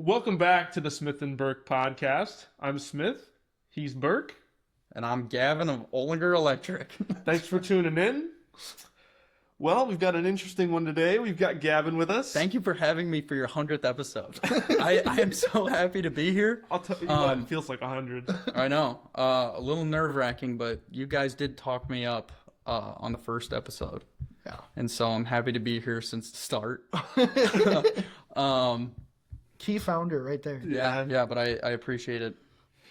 Welcome back to the Smith and Burke podcast. I'm Smith. He's Burke. And I'm Gavin of Olinger Electric. Thanks for tuning in. Well, we've got an interesting one today. We've got Gavin with us. Thank you for having me for your 100th episode. I am so happy to be here. I'll tell you what, it feels like 100. I know. A little nerve-wracking, but you guys did talk me up on the first episode. Yeah. And so I'm happy to be here since the start. Key founder right there. Yeah, but I appreciate it.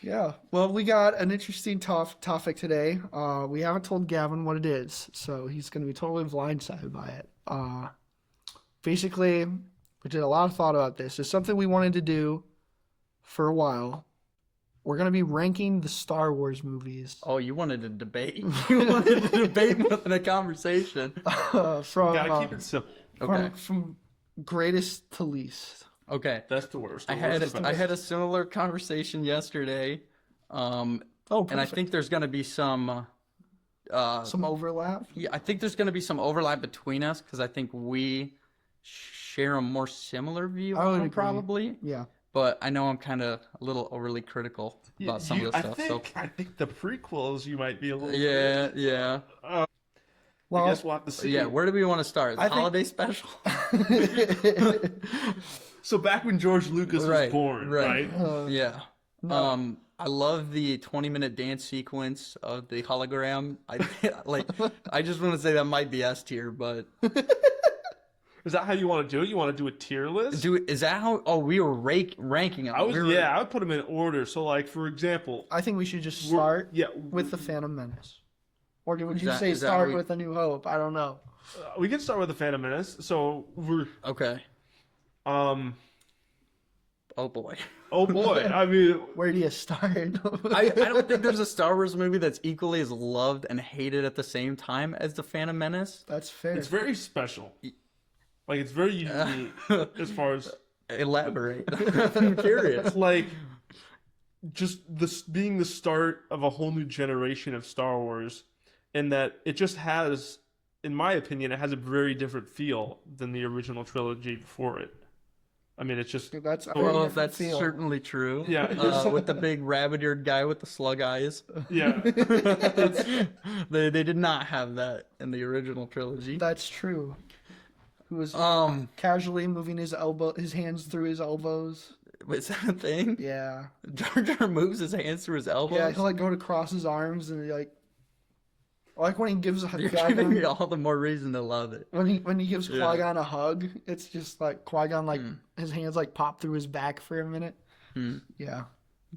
Yeah. Well, we got an interesting topic today. We haven't told Gavin what it is, so he's going to be totally blindsided by it. Basically, we did a lot of thought about this. It's something we wanted to do for a while. We're going to be ranking the Star Wars movies. Oh, you wanted to debate. You wanted to debate within a conversation. Gotta keep it simple. Okay. From greatest to least. Okay. That's the worst. I had a similar conversation yesterday, and I think there's going to be some overlap. Yeah, I think there's going to be some overlap between us because I think we share a more similar view on it, probably. Yeah. But I know I'm kind of a little overly critical about some of the stuff. I think the prequels you might be a little. Yeah. Well, I guess we'll have to see. Yeah, where do we want to start? The holiday special? So back when George Lucas was born, right? Yeah. No. I love the 20-minute dance sequence of the hologram. I just want to say that might be S tier, but is that how you want to do it? You want to do a tier list? Is that how? Oh, we were ranking them. I would put them in order. So, like, for example, I think we should just start with the Phantom Menace. Or would you say start with A New Hope? I don't know. We can start with the Phantom Menace. So we're okay. Oh boy. I mean, where do you start? I don't think there's a Star Wars movie that's equally as loved and hated at the same time as the Phantom Menace. That's fair. It's very special. Like, it's very unique as far as elaborate. I'm curious. Like, just this being the start of a whole new generation of Star Wars, in that it just has, in my opinion, it has a very different feel than the original trilogy before it. I mean, it's just... That's certainly true. Yeah. With the big rabbit-eared guy with the slug eyes. Yeah. They did not have that in the original trilogy. That's true. Who was casually moving his hands through his elbows. Is that a thing? Yeah. Jar Jar moves his hands through his elbows? Yeah, he'll go to cross his arms and like when he gives You're giving me all the more reason to love it. When he gives Qui-Gon a hug, it's just like Qui-Gon his hands pop through his back for a minute. Yeah,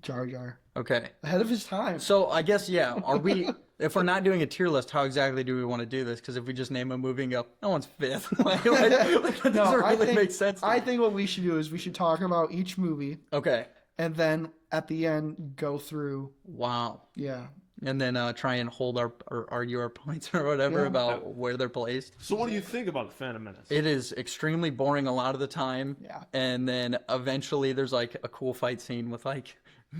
Jar Jar. Okay. Ahead of his time. So I guess are we? If we're not doing a tier list, how exactly do we want to do this? Because if we just name a movie and go, no one's fifth, that doesn't really make sense. I think what we should do is we should talk about each movie. Okay. And then at the end go through. Wow. Yeah. And then try and hold or argue our points or whatever about where they're placed. So what do you think about the Phantom Menace? It is extremely boring a lot of the time. Yeah. And then eventually there's a cool fight scene with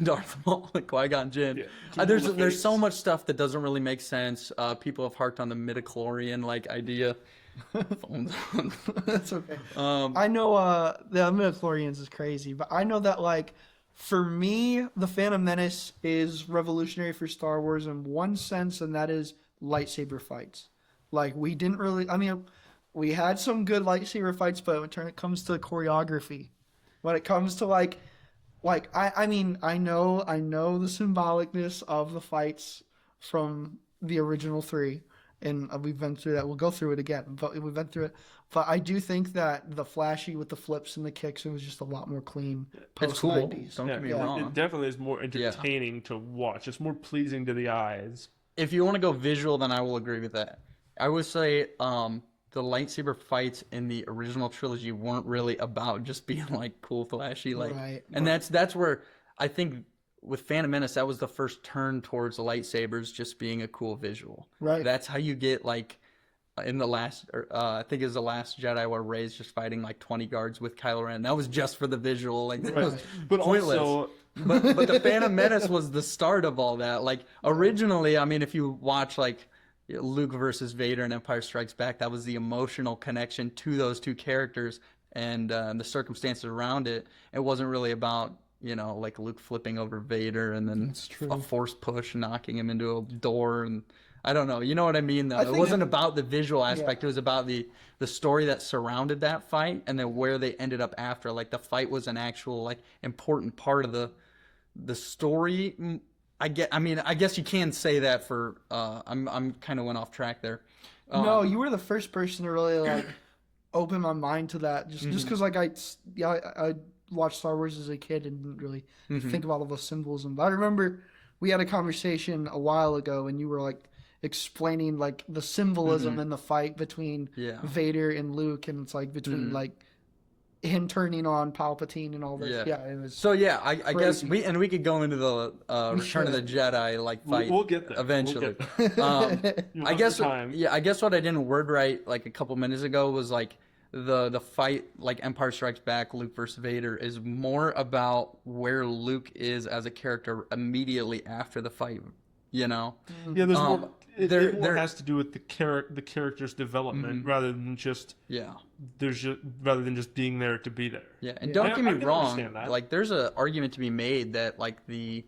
Darth Maul and Qui-Gon Jinn. Yeah. There's so much stuff that doesn't really make sense. People have harked on the midichlorian idea. That's okay. I know the midichlorians is crazy, but I know that for me, The Phantom Menace is revolutionary for Star Wars in one sense, and that is lightsaber fights. We didn't really... I mean, we had some good lightsaber fights, but when it comes to choreography, when it comes to, I know the symbolicness of the fights from the original three, and we've been through that. We'll go through it again, but we've been through it. But I do think that the flashy with the flips and the kicks, it was just a lot more clean post-90s. It's cool. Don't get me wrong. It definitely is more entertaining to watch. It's more pleasing to the eyes. If you want to go visual, then I will agree with that. I would say the lightsaber fights in the original trilogy weren't really about just being cool, flashy, and that's where I think with Phantom Menace, that was the first turn towards the lightsabers just being a cool visual. Right. That's how you get in the last, I think it was the Last Jedi, where Rey's just fighting 20 guards with Kylo Ren. That was just for the visual. It was pointless. Also, but the Phantom Menace was the start of all that. Originally, I mean, if you watch Luke versus Vader in Empire Strikes Back, that was the emotional connection to those two characters and the circumstances around it. It wasn't really about, you know, like Luke flipping over Vader and then a force push knocking him into a door, and I don't know. You know what I mean, though? It wasn't about the visual aspect. It was about the story that surrounded that fight and then where they ended up after. Like, the fight was an actual, like, important part of the story. I guess you can say that for I'm kind of went off track there. No, you were the first person to really like open my mind to that. Just because like I watched Star Wars as a kid and didn't really think about all the symbolism. But I remember we had a conversation a while ago and you were like explaining like the symbolism in the fight between Vader and Luke, and it's like between like him turning on Palpatine and all this. Yeah, it was so. Yeah, I guess we could go into the Return of the Jedi like fight. We'll get there eventually. We'll get there. I guess what I didn't word right like a couple minutes ago was like the fight, like Empire Strikes Back, Luke versus Vader, is more about where Luke is as a character immediately after the fight. You know. Yeah, there's more. It more has to do with the character's development rather than just rather than just being there to be there. Yeah, and don't get me wrong. Like, there's an argument to be made that like the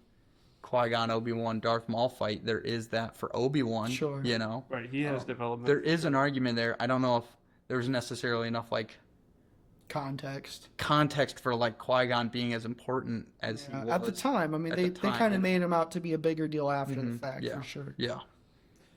Qui-Gon, Obi-Wan, Darth Maul fight, there is that for Obi-Wan. Sure. You know. Right. He has development. There is an argument there. I don't know if there's necessarily enough like context for like Qui-Gon being as important as he was at the time. I mean, they kind of made him out to be a bigger deal after the fact, for sure. Yeah.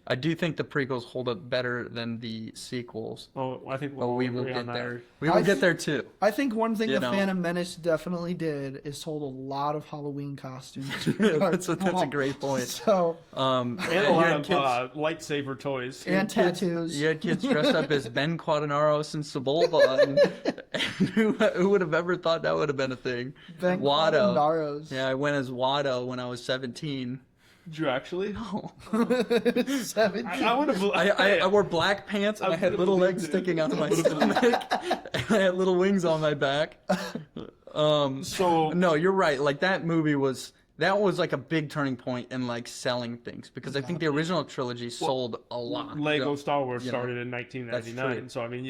I do think the prequels hold up better than the sequels. Oh, I think we will get there. We will get there too. I think one thing the Phantom Menace definitely did is sold a lot of Halloween costumes. That's a great point. So, and a lot of lightsaber toys and tattoos. You had kids dressed up as Ben Quaternaros and Sebulba, and who would have ever thought that would have been a thing? Ben Watto. Quaternaros. Yeah, I went as Watto when I was 17. Did you actually? No. 17. I wore black pants and I had little legs sticking out of my stomach. And I had little wings on my back. So no, you're right. Like, that movie was like a big turning point in like selling things, because I think the original trilogy sold a lot. Lego Star Wars started in 1999, so I mean,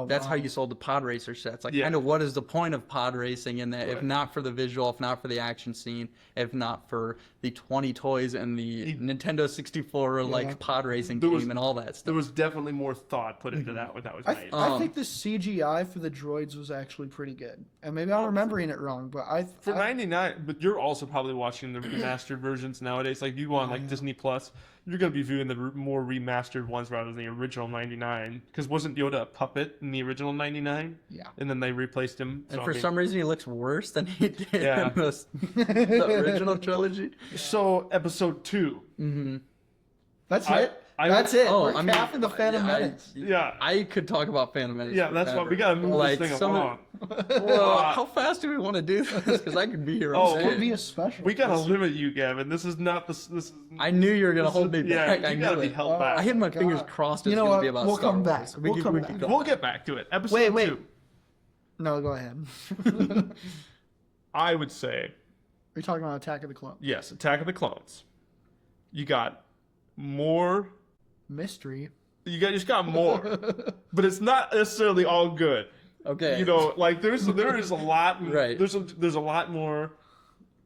that's how you sold the pod racer sets. Like, kind of what is the point of pod racing in that if not for the visual, if not for the action scene, if not for the 20 toys and the Nintendo 64 like pod racing game and all that stuff. There was definitely more thought put into that when that was made. I think the CGI for the droids was actually pretty good, and maybe I'm remembering it wrong, but for 99. But you're also probably watching the remastered versions nowadays. Like, you go on like Disney Plus, you're going to be viewing the more remastered ones rather than the original 99. Because wasn't Yoda a puppet in the original 99? Yeah. And then they replaced him. And for some reason, he looks worse than he did in the original trilogy. So, episode 2. Mm-hmm. That's it. That's it. Oh, We're capping the Phantom Menace. I could talk about Phantom Menace. Yeah, that's why we gotta move this thing along. Well, how fast do we want to do this? Because I could be here all day. It would be a special. We gotta limit you, Gavin. This is not the. This is. I knew you were gonna hold me back. Yeah, you gotta be held back. I had my fingers crossed. You know gonna what? Be about we'll Star come Wars. back. We'll come back. We'll get back to it. Episode 2. No, go ahead. I would say. You're talking about Attack of the Clones. Yes, Attack of the Clones. You got more mystery. You just got more, but it's not necessarily all good. Okay. You know, like there is a lot. Right. There's a lot more.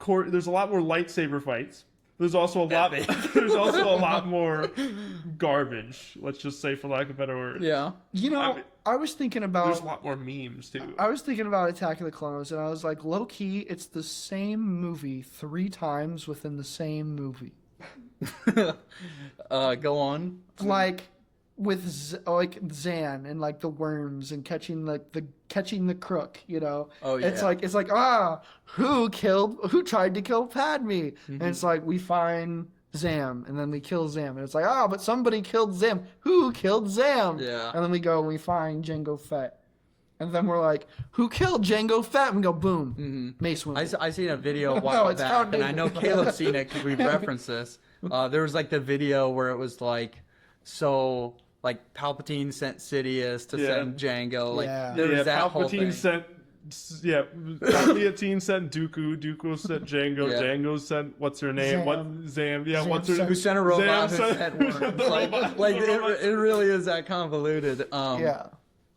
There's a lot more lightsaber fights. There's also a lot. There's also a lot more garbage. Let's just say, for lack of a better word. Yeah. You know, I was thinking about. There's a lot more memes too. I was thinking about Attack of the Clones, and I was like, low key, it's the same movie 3 times within the same movie. Go on. Like with Zan and like the worms and catching the crook, you know. Oh yeah. It's like who tried to kill Padme? Mm-hmm. And it's like we find Zam and then we kill Zam and it's like but somebody killed Zam. Who killed Zam? Yeah. And then we go and we find Jango Fett. And then we're like, who killed Jango Fett? And we go, boom, Mace Windu. I seen a video a while back, and I know Caleb's seen it because we've referenced this. There was like the video where it was like, so like Palpatine sent Sidious to send Jango. Like there was that whole thing. Palpatine sent Dooku. Dooku sent Jango. Yeah. Jango sent what's her name? Zam. Yeah, Zam what's her? Who sent a robot? Zam Who sent worms? Like it really is that convoluted. Yeah.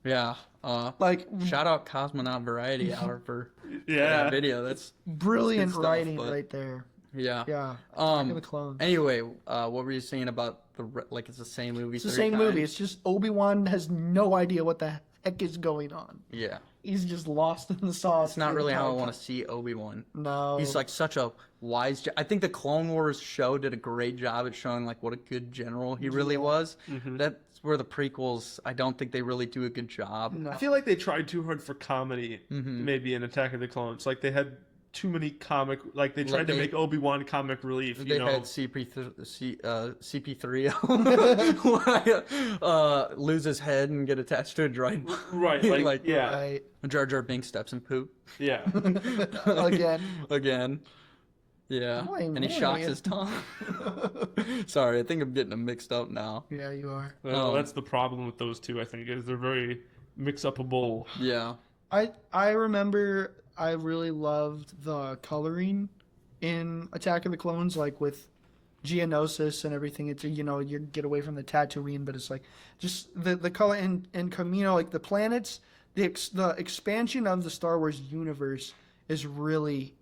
Yeah. Like Shout out Cosmonaut Variety Hour for Yeah. that video. That's brilliant good stuff, writing but- right there. yeah. Yeah. Attack of the Clones. Anyway, what were you saying about like it's the same movie? It's the same movie. It's just Obi-Wan has no idea what the heck is going on. Yeah. He's just lost in the sauce. It's not really how I want to see Obi-Wan. No. He's like such a wise. I think the Clone Wars show did a great job at showing like what a good general he really was. That's where the prequels, I don't think they really do a good job. No. I feel like they tried too hard for comedy, maybe in Attack of the Clones. Like they had too many comic, like they tried to make Obi-Wan comic relief. They You know, had CP3 lose his head and get attached to a droid. right? Like, yeah, Right. Jar Jar Binks steps in poop. yeah. Again. Yeah. Boy, And he boy. shocks his tongue. Sorry, I think I'm getting them mixed up now. Yeah, you are. Well, that's the problem with those two. I think is they're very mix-upable. Yeah. I remember I really loved the coloring in Attack of the Clones, like with Geonosis and everything. It's, you know, you get away from the Tatooine, but it's like just the color in Camino, like the planets, the expansion of the Star Wars universe is really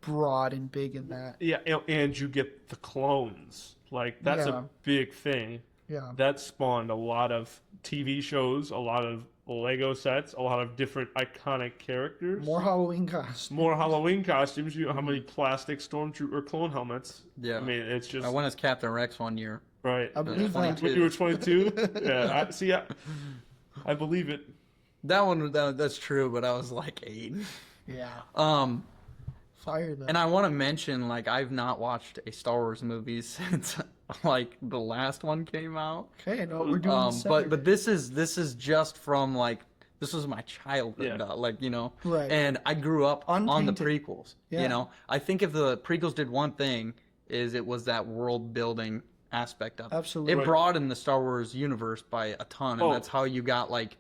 broad and big in that. Yeah, and you get the clones. Like that's Yeah. a big thing. Yeah. That spawned a lot of TV shows, a lot of Lego sets, a lot of different iconic characters. More Halloween costumes. More Halloween costumes. You know how many plastic stormtrooper clone helmets? Yeah. I mean, it's just I went as Captain Rex one year. right. I believe funny that. too. When you were 22. Yeah. I believe it. That's true, but I was like 8. Yeah. Fire them. And I want to mention, like, I've not watched a Star Wars movie since, like, the last one came out. Okay, no, we're doing this But Saturday. this is just from, like, this was my childhood, Yeah. like, you know. Right. And I grew up on the Untainted. prequels, Yeah. you know. I think if the prequels did one thing, is it was that world building aspect of it. Absolutely. It Right. broadened the Star Wars universe by a ton, and Oh. that's how you got, like,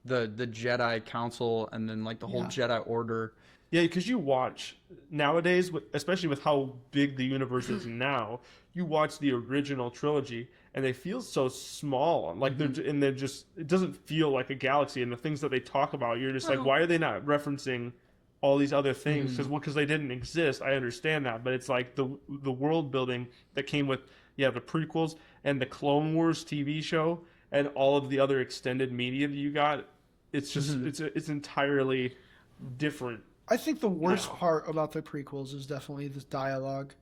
the Jedi Council and then, like, the whole Jedi Order. Yeah, because you watch nowadays, especially with how big the universe is now, you watch the original trilogy and they feel so small. Like they're just it doesn't feel like a galaxy. And the things that they talk about, you're just like, why are they not referencing all these other things? Because they didn't exist. I understand that, but it's like the world building that came with the prequels and the Clone Wars TV show and all of the other extended media that you got. It's just it's entirely different. I think the worst part about the prequels is definitely this dialogue.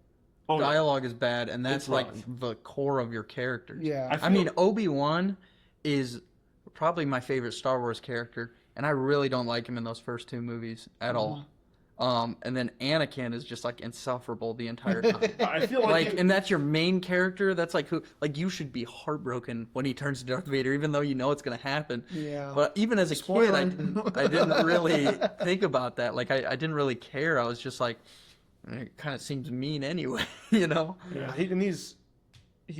Oh, Dialogue is bad, and that's It's like rough. the core of your characters. Yeah. I mean, Obi-Wan is probably my favorite Star Wars character, and I really don't like him in those first 2 movies at all. And then Anakin is just like insufferable the entire time. I feel Like, and that's your main character. That's like who, like you should be heartbroken when he turns to Darth Vader, even though you know it's gonna happen. Yeah. But even as a kid, Spoiling. I didn't really think about that. Like, I didn't really care. I was just like, it kind of seems mean anyway, you know? Yeah, he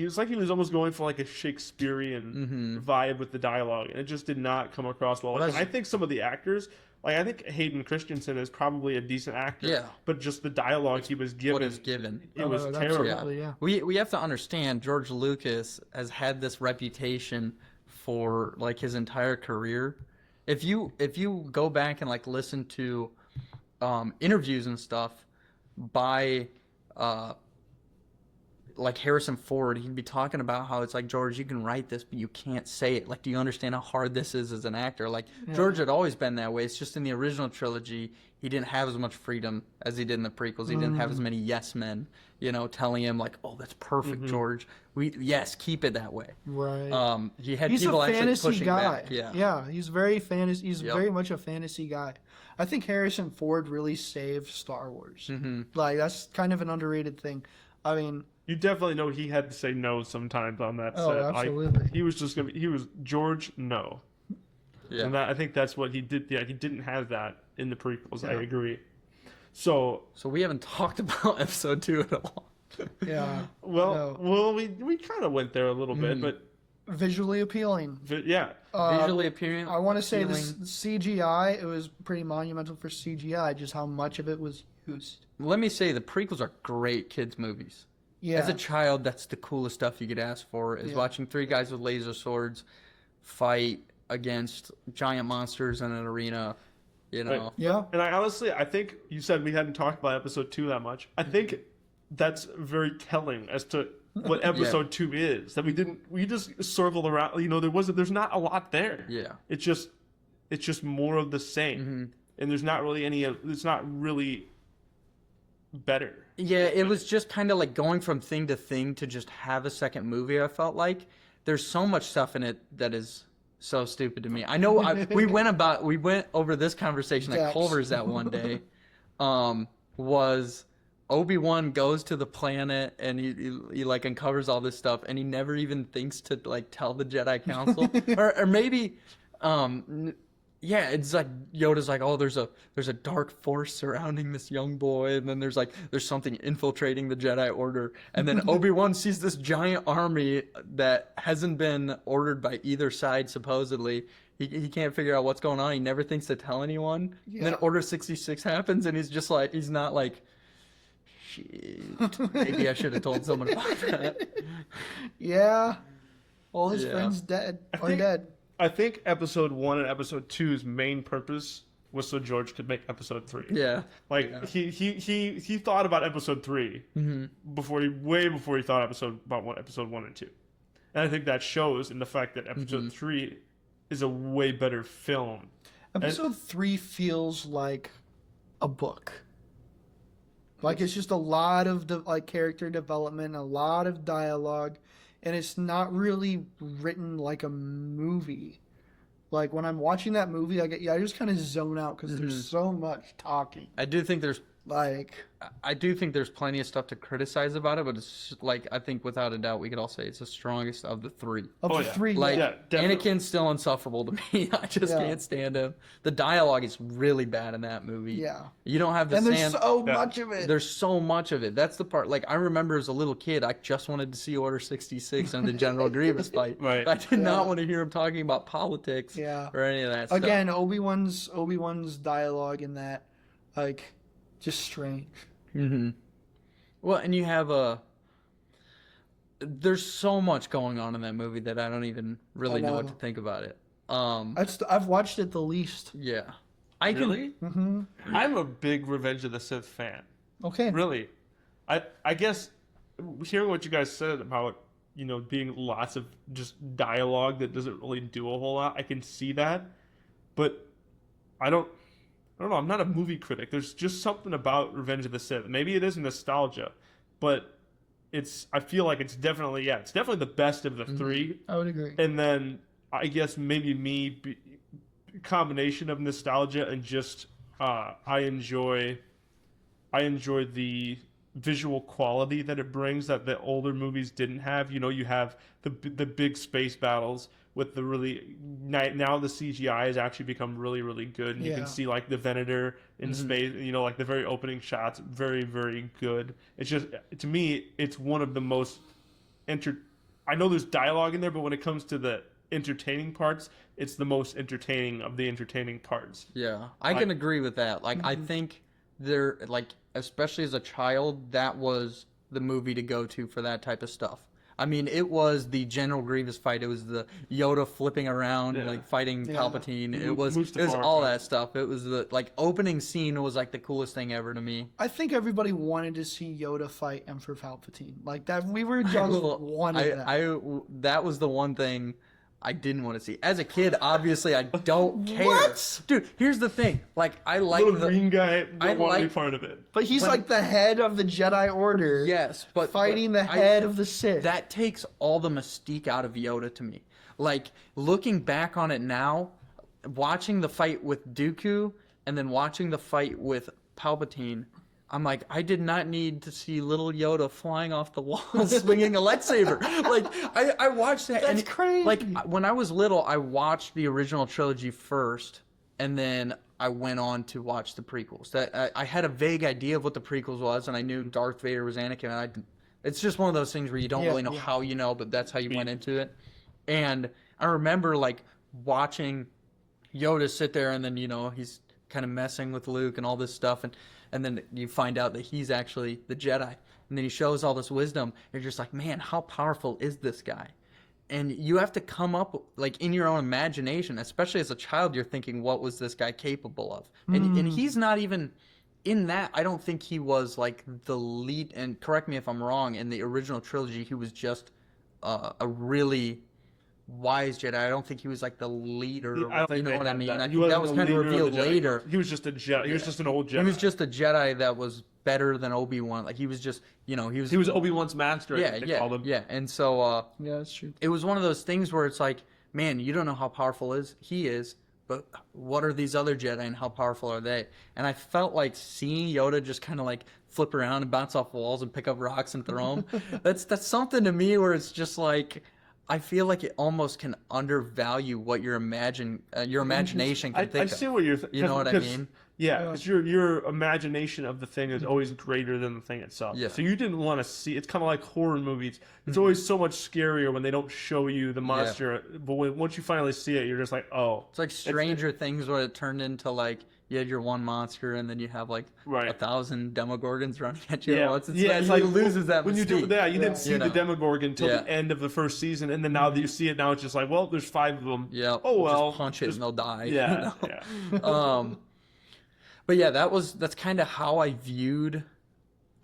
was like he was almost going for like a Shakespearean vibe with the dialogue, and it just did not come across well. And I think some of the actors, like I think Hayden Christensen is probably a decent actor. Yeah. But just the dialogue he was given, What is given. it was terrible. absolutely, yeah. We have to understand George Lucas has had this reputation for like his entire career. If you go back and like listen to interviews and stuff by like Harrison Ford, he'd be talking about how it's like, George, you can write this, but you can't say it. Like, do you understand how hard this is as an actor? Like, George had always been that way. It's just in the original trilogy, he didn't have as much freedom as he did in the prequels. He didn't have as many yes men, you know, telling him like, oh, that's perfect, George. Yes, keep it that way. Right. He had He's people a actually fantasy pushing guy. back. Yeah. Yeah, he's very fantasy. He's Yep. very much a fantasy guy. I think Harrison Ford really saved Star Wars. Like that's kind of an underrated thing. I mean, You definitely know he had to say no sometimes on that Oh, set. absolutely. Like, he was just gonna. He was George, no. Yeah. And I think that's what he did. Yeah, he didn't have that in the prequels. I agree. So So we haven't talked about episode 2 at all. yeah, we kind of went there a little bit, but visually appealing. yeah. Visually appealing. I want to say this CGI. It was pretty monumental for CGI. Just how much of it was used. Let me say the prequels are great kids movies. Yeah. As a child, that's the coolest stuff you could ask for is watching 3 guys with laser swords fight against giant monsters in an arena, you know. Right. Yeah. And I think you said we hadn't talked about episode 2 that much. I think that's very telling as to what episode 2 is. That we just circled around, you know, there's not a lot there. Yeah. It's just more of the same. And there's not really it's not really better. Yeah, it was just kind of like going from thing to thing to just have a second movie. I felt like there's so much stuff in it that is so stupid to me. I know we went over this conversation at Culver's that one day. Was Obi-Wan goes to the planet and he like uncovers all this stuff and he never even thinks to like tell the Jedi Council or maybe yeah, it's like Yoda's like, oh, there's a dark force surrounding this young boy, and then there's something infiltrating the Jedi Order, and then Obi-Wan sees this giant army that hasn't been ordered by either side supposedly. He can't figure out what's going on. He never thinks to tell anyone. Yeah. And then Order 66 happens, and he's not like, shit, maybe I should have told someone about that. Yeah, all his friends dead. I think episode 1 and episode 2's main purpose was so George could make episode 3. Yeah. He thought about episode 3 before he thought about episode 1 and 2. And I think that shows in the fact that episode 3 is a way better film. Episode 3 feels like a book. Like it's just a lot of character development, a lot of dialogue. And it's not really written like a movie. Like when I'm watching that movie, I just kind of zone out because there's so much talking. I do think there's plenty of stuff to criticize about it, but it's like I think without a doubt we could all say it's the strongest of the 3. Like Anakin's still insufferable to me. I just can't stand him. The dialogue is really bad in that movie. Yeah, you don't have the there's so much of it. There's so much of it. That's the part. Like I remember as a little kid, I just wanted to see Order 66 and the General Grievous fight. Right. I did not want to hear him talking about politics or any of that stuff. Again, Obi-Wan's dialogue in that, like, just strange. Well, and you have there's so much going on in that movie that I don't even really know what to think about it. I've watched it the least. Yeah. Really? I'm a big Revenge of the Sith fan. Okay. Really. I guess hearing what you guys said about, you know, being lots of just dialogue that doesn't really do a whole lot, I can see that. But I don't know. I'm not a movie critic. There's just something about Revenge of the Sith. Maybe it is nostalgia, but I feel like it's definitely the best of the 3. I would agree. And then I guess maybe combination of nostalgia and just I enjoy the visual quality that it brings that the older movies didn't have. You know, you have the big space battles with the really now the CGI has actually become really, really good, and you can see like the Venator in space. You know, like the very opening shots, very, very good. It's just, to me, it's one of the most I know there's dialogue in there, but when it comes to the entertaining parts, it's the most entertaining of the entertaining parts. Yeah, I can agree with that. Like I think there, like especially as a child, that was the movie to go to for that type of stuff. I mean, it was the General Grievous fight. It was the Yoda flipping around, like fighting Palpatine. It was all that stuff. It was the opening scene was like the coolest thing ever to me. I think everybody wanted to see Yoda fight Emperor Palpatine. Like that, we were just wanted that. That was the one thing I didn't want to see. As a kid, obviously, I don't care. What? Dude, here's the thing. Like, I like the green guy. Don't want to be part of it. But he's like the head of the Jedi Order. Yes, but fighting the head of the Sith. That takes all the mystique out of Yoda to me. Like, looking back on it now, watching the fight with Dooku and then watching the fight with Palpatine, I'm like, I did not need to see little Yoda flying off the wall swinging a lightsaber. Like, I watched that. That's crazy. Like, when I was little, I watched the original trilogy first, and then I went on to watch the prequels. I had a vague idea of what the prequels was, and I knew Darth Vader was Anakin. And it's just one of those things where you don't really know how you know, but that's how you went into it. And I remember, like, watching Yoda sit there, and then, you know, he's kind of messing with Luke and all this stuff, and then you find out that he's actually the Jedi. And then he shows all this wisdom. You're just like, man, how powerful is this guy? and you have to come up like in your own imagination, especially as a child. You're thinking, what was this guy capable of? And he's not even in that. I don't think he was like the lead. And correct me if I'm wrong. In the original trilogy, he was just a really wise Jedi. I don't think he was like the leader. You know what I mean? I think that was kind of revealed later. He was just a Jedi. He was just an old Jedi. He was just a Jedi that was better than Obi-Wan. Like he was just, he was Obi-Wan's master. Yeah. And so Yeah, that's true. it was one of those things where it's like, man, you don't know how powerful he is, but what are these other Jedi and how powerful are they? And I felt like seeing Yoda just kind of like flip around and bounce off walls and pick up rocks and throw them. that's something to me where it's just like, I feel like it almost can undervalue what your imagination can think of. I see what you're. You know what I mean? Yeah, because your imagination of the thing is always greater than the thing itself. Yeah. So you didn't want to see. It's kind of like horror movies. It's always so much scarier when they don't show you the monster. But once you finally see it, you're just like, oh. It's like Stranger Things, where it turned into like you had your one monster and then you have like 1,000 Demogorgons running at you. Yeah, It's like it loses that when mystique. you do that. You didn't see the Demogorgon until the end of the first season, and then now that you see it, now it's just like, well, there's 5 of them. Yeah. Oh well. Just punch it and they'll die. Yeah. But yeah, that's kind of how I viewed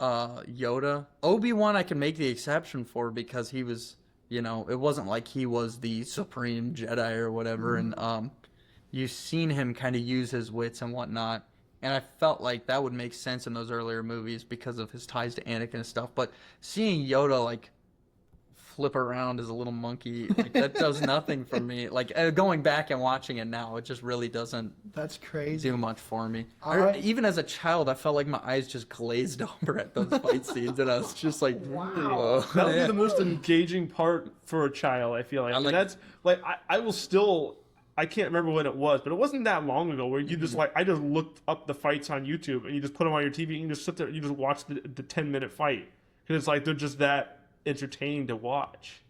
Yoda. Obi-Wan I can make the exception for because he was, it wasn't like he was the supreme Jedi or whatever, and you've seen him kind of use his wits and whatnot, and I felt like that would make sense in those earlier movies because of his ties to Anakin and stuff. But seeing Yoda like flip around as a little monkey, like, that does nothing for me. Like going back and watching it now, it just really doesn't. That's crazy. Do much for me. Even as a child, I felt like my eyes just glazed over at those fight scenes, and I was just like, wow. That would be the most engaging part for a child. I feel like. I mean, that's like I will still. I can't remember when it was, but it wasn't that long ago where you just I just looked up the fights on YouTube and you just put them on your TV and you just sit there and you just watch the 10-minute fight because it's like they're just that entertaining to watch.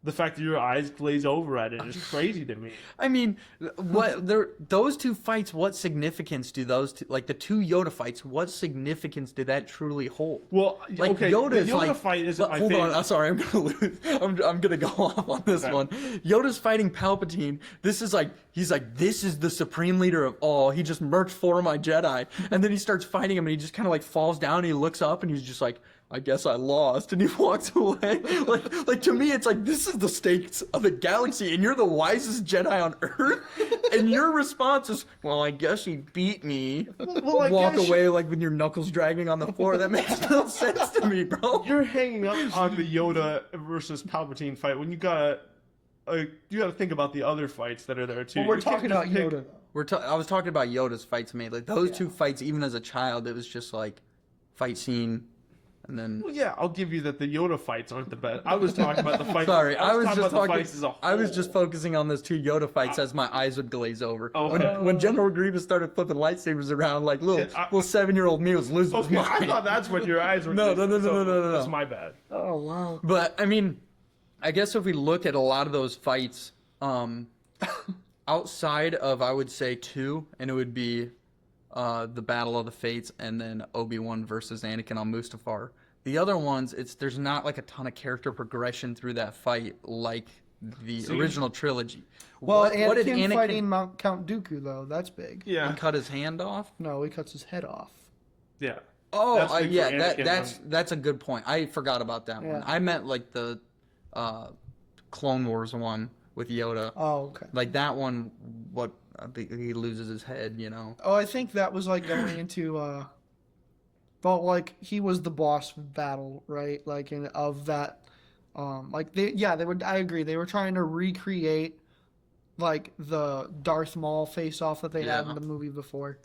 The fact that your eyes glaze over at it is crazy to me. I mean, those two fights, what significance do those two, like the two Yoda fights, what significance did that truly hold? Well, like okay, Yoda's the Yoda fight isn't my favorite. Hold on, I'm sorry, I'm gonna lose. I'm gonna go off on this one. Yoda's fighting Palpatine. This is like, he's like, this is the supreme leader of all. He just murked 4 of my Jedi, and then he starts fighting him, and he just kind of like falls down, and he looks up, and he's just like, I guess I lost, and he walks away. Like to me, it's like, this is the stakes of the galaxy, and you're the wisest Jedi on Earth, and your response is, well, I guess he beat me. Well, walk away like with your knuckles dragging on the floor. That makes no sense to me, bro. You're hanging up on the Yoda versus Palpatine fight when you gotta think about the other fights that are there too. Well, we're talking about Yoda. I was talking about Yoda's fights mainly. Like those two fights, even as a child, it was just like fight scene. And then, well, yeah, I'll give you that the Yoda fights aren't the best. I was talking about the fights. Sorry, I was just focusing on those two Yoda fights as my eyes would glaze over. Okay. When General Grievous started flipping lightsabers around, like little 7-year-old me was losing his mind. I thought that's when your eyes were. No. That's my bad. Oh wow. But I mean, I guess if we look at a lot of those fights, outside of, I would say 2, and it would be the Battle of the Fates and then Obi-Wan versus Anakin on Mustafar. The other ones, there's not like a ton of character progression through that fight like the original trilogy. Well, what did Anakin fighting Count Dooku though? That's big. Yeah. He cut his hand off? No, he cuts his head off. Yeah. Oh, that's a good point. I forgot about that one. I meant like the Clone Wars one with Yoda. Oh, okay. Like that one, I think he loses his head, Oh, I think that was like going into but like he was the boss battle, right? Like of that I agree. They were trying to recreate like the Darth Maul face off that they had in the movie before.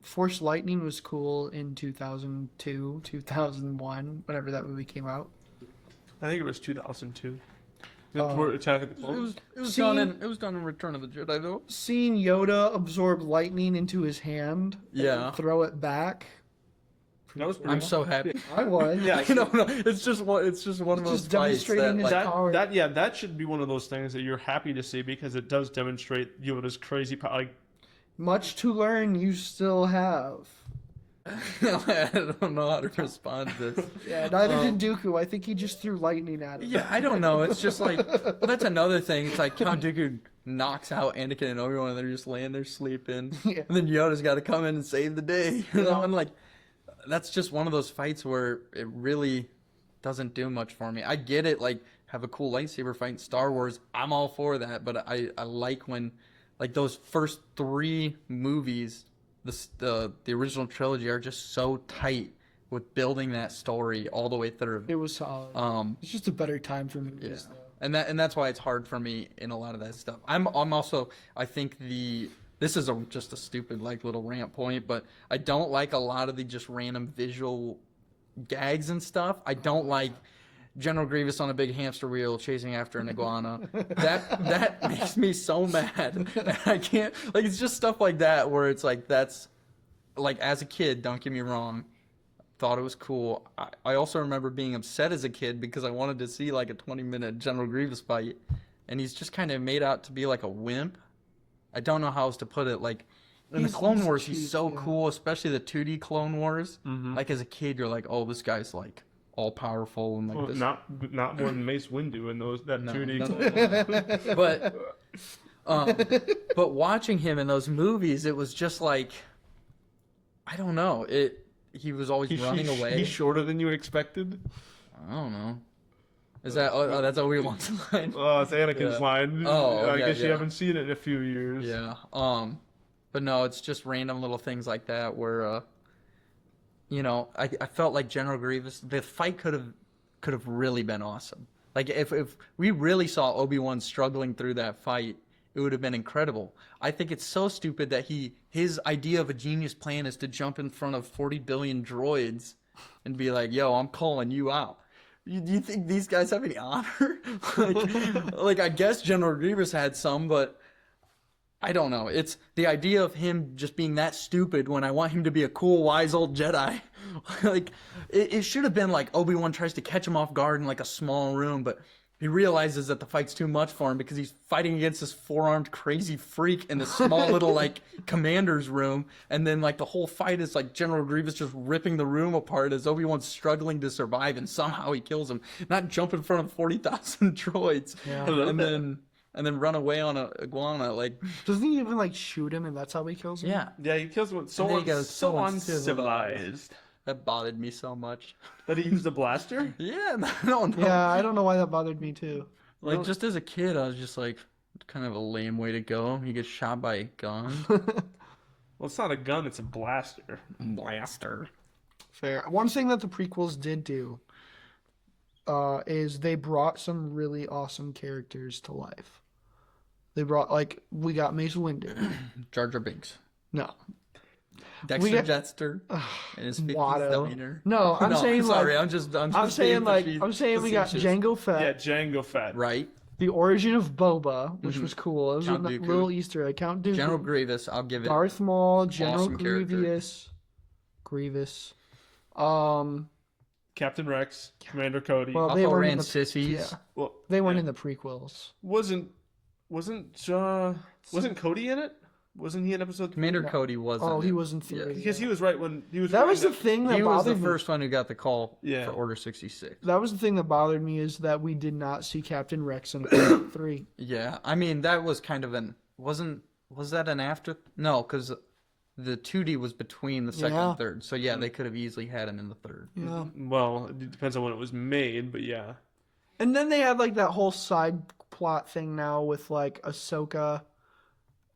Force Lightning was cool in 2002, 2001, whenever that movie came out. I think it was 2002. Attack of the Clones. It was done in Return of the Jedi though. Seeing Yoda absorb lightning into his hand, and throw it back. I'm so happy. I was. Yeah, no. It's just one of those demonstrating his power. That should be one of those things that you're happy to see because it does demonstrate Yoda's crazy power. Like, much to learn, you still have. I don't know how to respond to this. Yeah, neither did Dooku. I think he just threw lightning at him. Yeah, I don't know. It's just like, well, that's another thing. It's like Count Dooku knocks out Anakin and Obi-Wan, and they're just laying there sleeping. Yeah. And then Yoda's got to come in and save the day. You know, and like, that's just one of those fights where it really doesn't do much for me. I get it, like, have a cool lightsaber fight in Star Wars. I'm all for that, but I like when, like, those first 3 movies, the original trilogy, are just so tight with building that story all the way through. It was solid. It's just a better time for movies, though. And that's why it's hard for me in a lot of that stuff. I'm also, I think this is just a stupid like little rant point, but I don't like a lot of the just random visual gags and stuff. I don't like General Grievous on a big hamster wheel chasing after an iguana. That makes me so mad. I can't, like, it's just stuff like that where it's like, that's like, as a kid, don't get me wrong, thought it was cool. I also remember being upset as a kid because I wanted to see like a 20-minute General Grievous fight, and he's just kind of made out to be like a wimp. I don't know how else to put it. Like, in the Clone Wars, he's so cool, especially the 2D Clone Wars. Like, as a kid, you're like, oh, this guy's like all powerful and like this. Not more than Mace Windu in that 2D. But watching him in those movies, it was just like, I don't know. He was always running away. He's shorter than you expected. I don't know. Is that? Oh, that's Obi-Wan's line. Oh, it's Anakin's line. Oh, I guess you yeah. haven't seen it in a few years. Yeah. But no, it's just random little things like that where, you know, I felt like General Grievous. The fight could have really been awesome. Like if we really saw Obi-Wan struggling through that fight, it would have been incredible. I think it's so stupid that his idea of a genius plan is to jump in front of 40 billion droids and be like, "Yo, I'm calling you out." Do you think these guys have any honor? like I guess General Grievous had some, but I don't know. It's the idea of him just being that stupid when I want him to be a cool, wise old Jedi. Like it should have been like Obi-Wan tries to catch him off guard in like a small room, but he realizes that the fight's too much for him because he's fighting against this 4-armed crazy freak in this small little like commander's room, and then like the whole fight is like General Grievous just ripping the room apart as Obi-Wan's struggling to survive, and somehow he kills him. Not jump in front of 40,000 droids, and then run away on a iguana. Like, doesn't he even like shoot him, and that's how he kills him? Yeah, he kills him. So uncivilized. That bothered me so much. That he used a blaster? Yeah, I don't know. Yeah, I don't know why that bothered me too. Like, just as a kid, I was just like, kind of a lame way to go. You get shot by a gun. Well, it's not a gun, it's a blaster. Blaster. Fair. One thing that the prequels did do is they brought some really awesome characters to life. They brought, like, we got Mace Windu. Jar Jar Binks. No. Dexter Jetster and his 50s Watto. demeanor. No, I'm saying sorry, like I'm just I'm saying we got Jango Fett. Yeah, Jango Fett. Right. The origin of Boba, which was cool. It was Count a Dooku. little Easter egg. Count Dooku. General Grievous, I'll give it. Darth Maul, General Awesome character. Grievous. Captain Rex, Commander Cody. Well, I'll they throw weren't Ran in the sissies. yeah. Well, They weren't in the prequels. wasn't Cody in it? Wasn't he in episode 3? Commander Cody wasn't. Oh, he was in theory. Because he was right when he was. That right was the when- thing that He was the bothered me. first one who got the call Yeah. for Order 66. That was the thing that bothered me is that we did not see Captain Rex in episode 3. Yeah, I mean, that was kind of was that an after? No, because the 2D was between the second Yeah. and third. So yeah, they could have easily had him in the third. Yeah. Well, it depends on when it was made, but yeah. And then they had like that whole side plot thing now with like Ahsoka,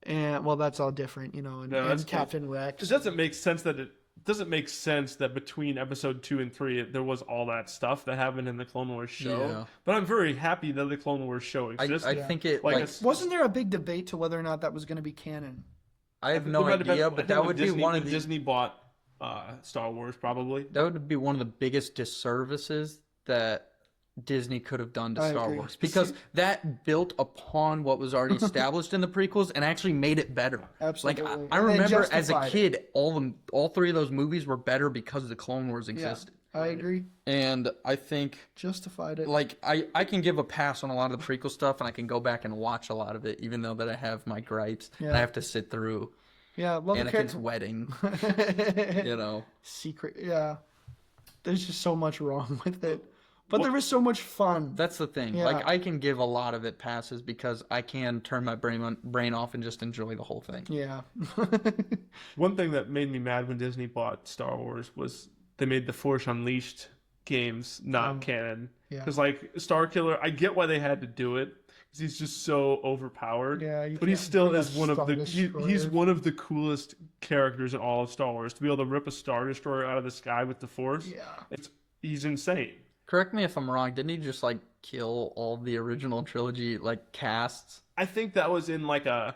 and well, that's all different, you know, and, No, that's and Captain Rex. It doesn't make sense that between episode 2 and 3 there was all that stuff that happened in the Clone Wars show. Yeah. But I'm very happy that the Clone Wars show I exists. think it Like, like it's- Wasn't there a big debate to whether or not that was going to be canon? I have It no might have been- idea, I but think that when would be Disney, one of when the Disney bought Star Wars probably. that would be one of the biggest disservices that Disney could have done to I Star agree. Wars, because that built upon what was already established in the prequels and actually made it better. Absolutely. Like I And they remember as a justified it. kid, all 3 of those movies were better because the Clone Wars existed. I agree. And I think Justified it. like I can give a pass on a lot of the prequel stuff, and I can go back and watch a lot of it, even though that I have my gripes and Yeah. I have to sit through Yeah, love the Anakin's wedding. Secret. Yeah, there's just so much wrong with it, but there was so much fun. That's the thing. Yeah. Like, I can give a lot of it passes because I can turn my brain off and just enjoy the whole thing. Yeah. One thing that made me mad when Disney bought Star Wars was they made the Force Unleashed games not canon. Yeah. Because like Starkiller, I get why they had to do it. Because he's just so overpowered. Yeah, but he still bring is a one of Star the Destroyer. he's one of the coolest characters in all of Star Wars. To be able to rip a Star Destroyer out of the sky with the Force, he's insane. Correct me if I'm wrong. Didn't he just like kill all the original trilogy like casts? I think that was in like a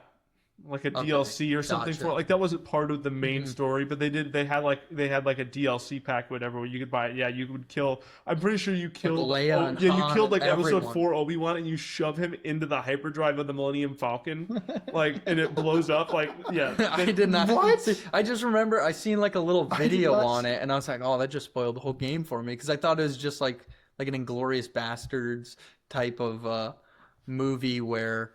DLC or something Gotcha. for it. Like that wasn't part of the main story, but they had like a DLC pack, whatever, where you could buy it. Yeah, you would kill. I'm pretty sure you killed Leia and you Han killed like and episode everyone. 4 Obi-Wan, and you shove him into the hyperdrive of the Millennium Falcon, like, and it blows up. Like, yeah, I did not. What? See, I just remember I seen like a little video not on it, and I was like, "Oh, that just spoiled the whole game for me," because I thought it was just like an Inglorious Bastards type of movie where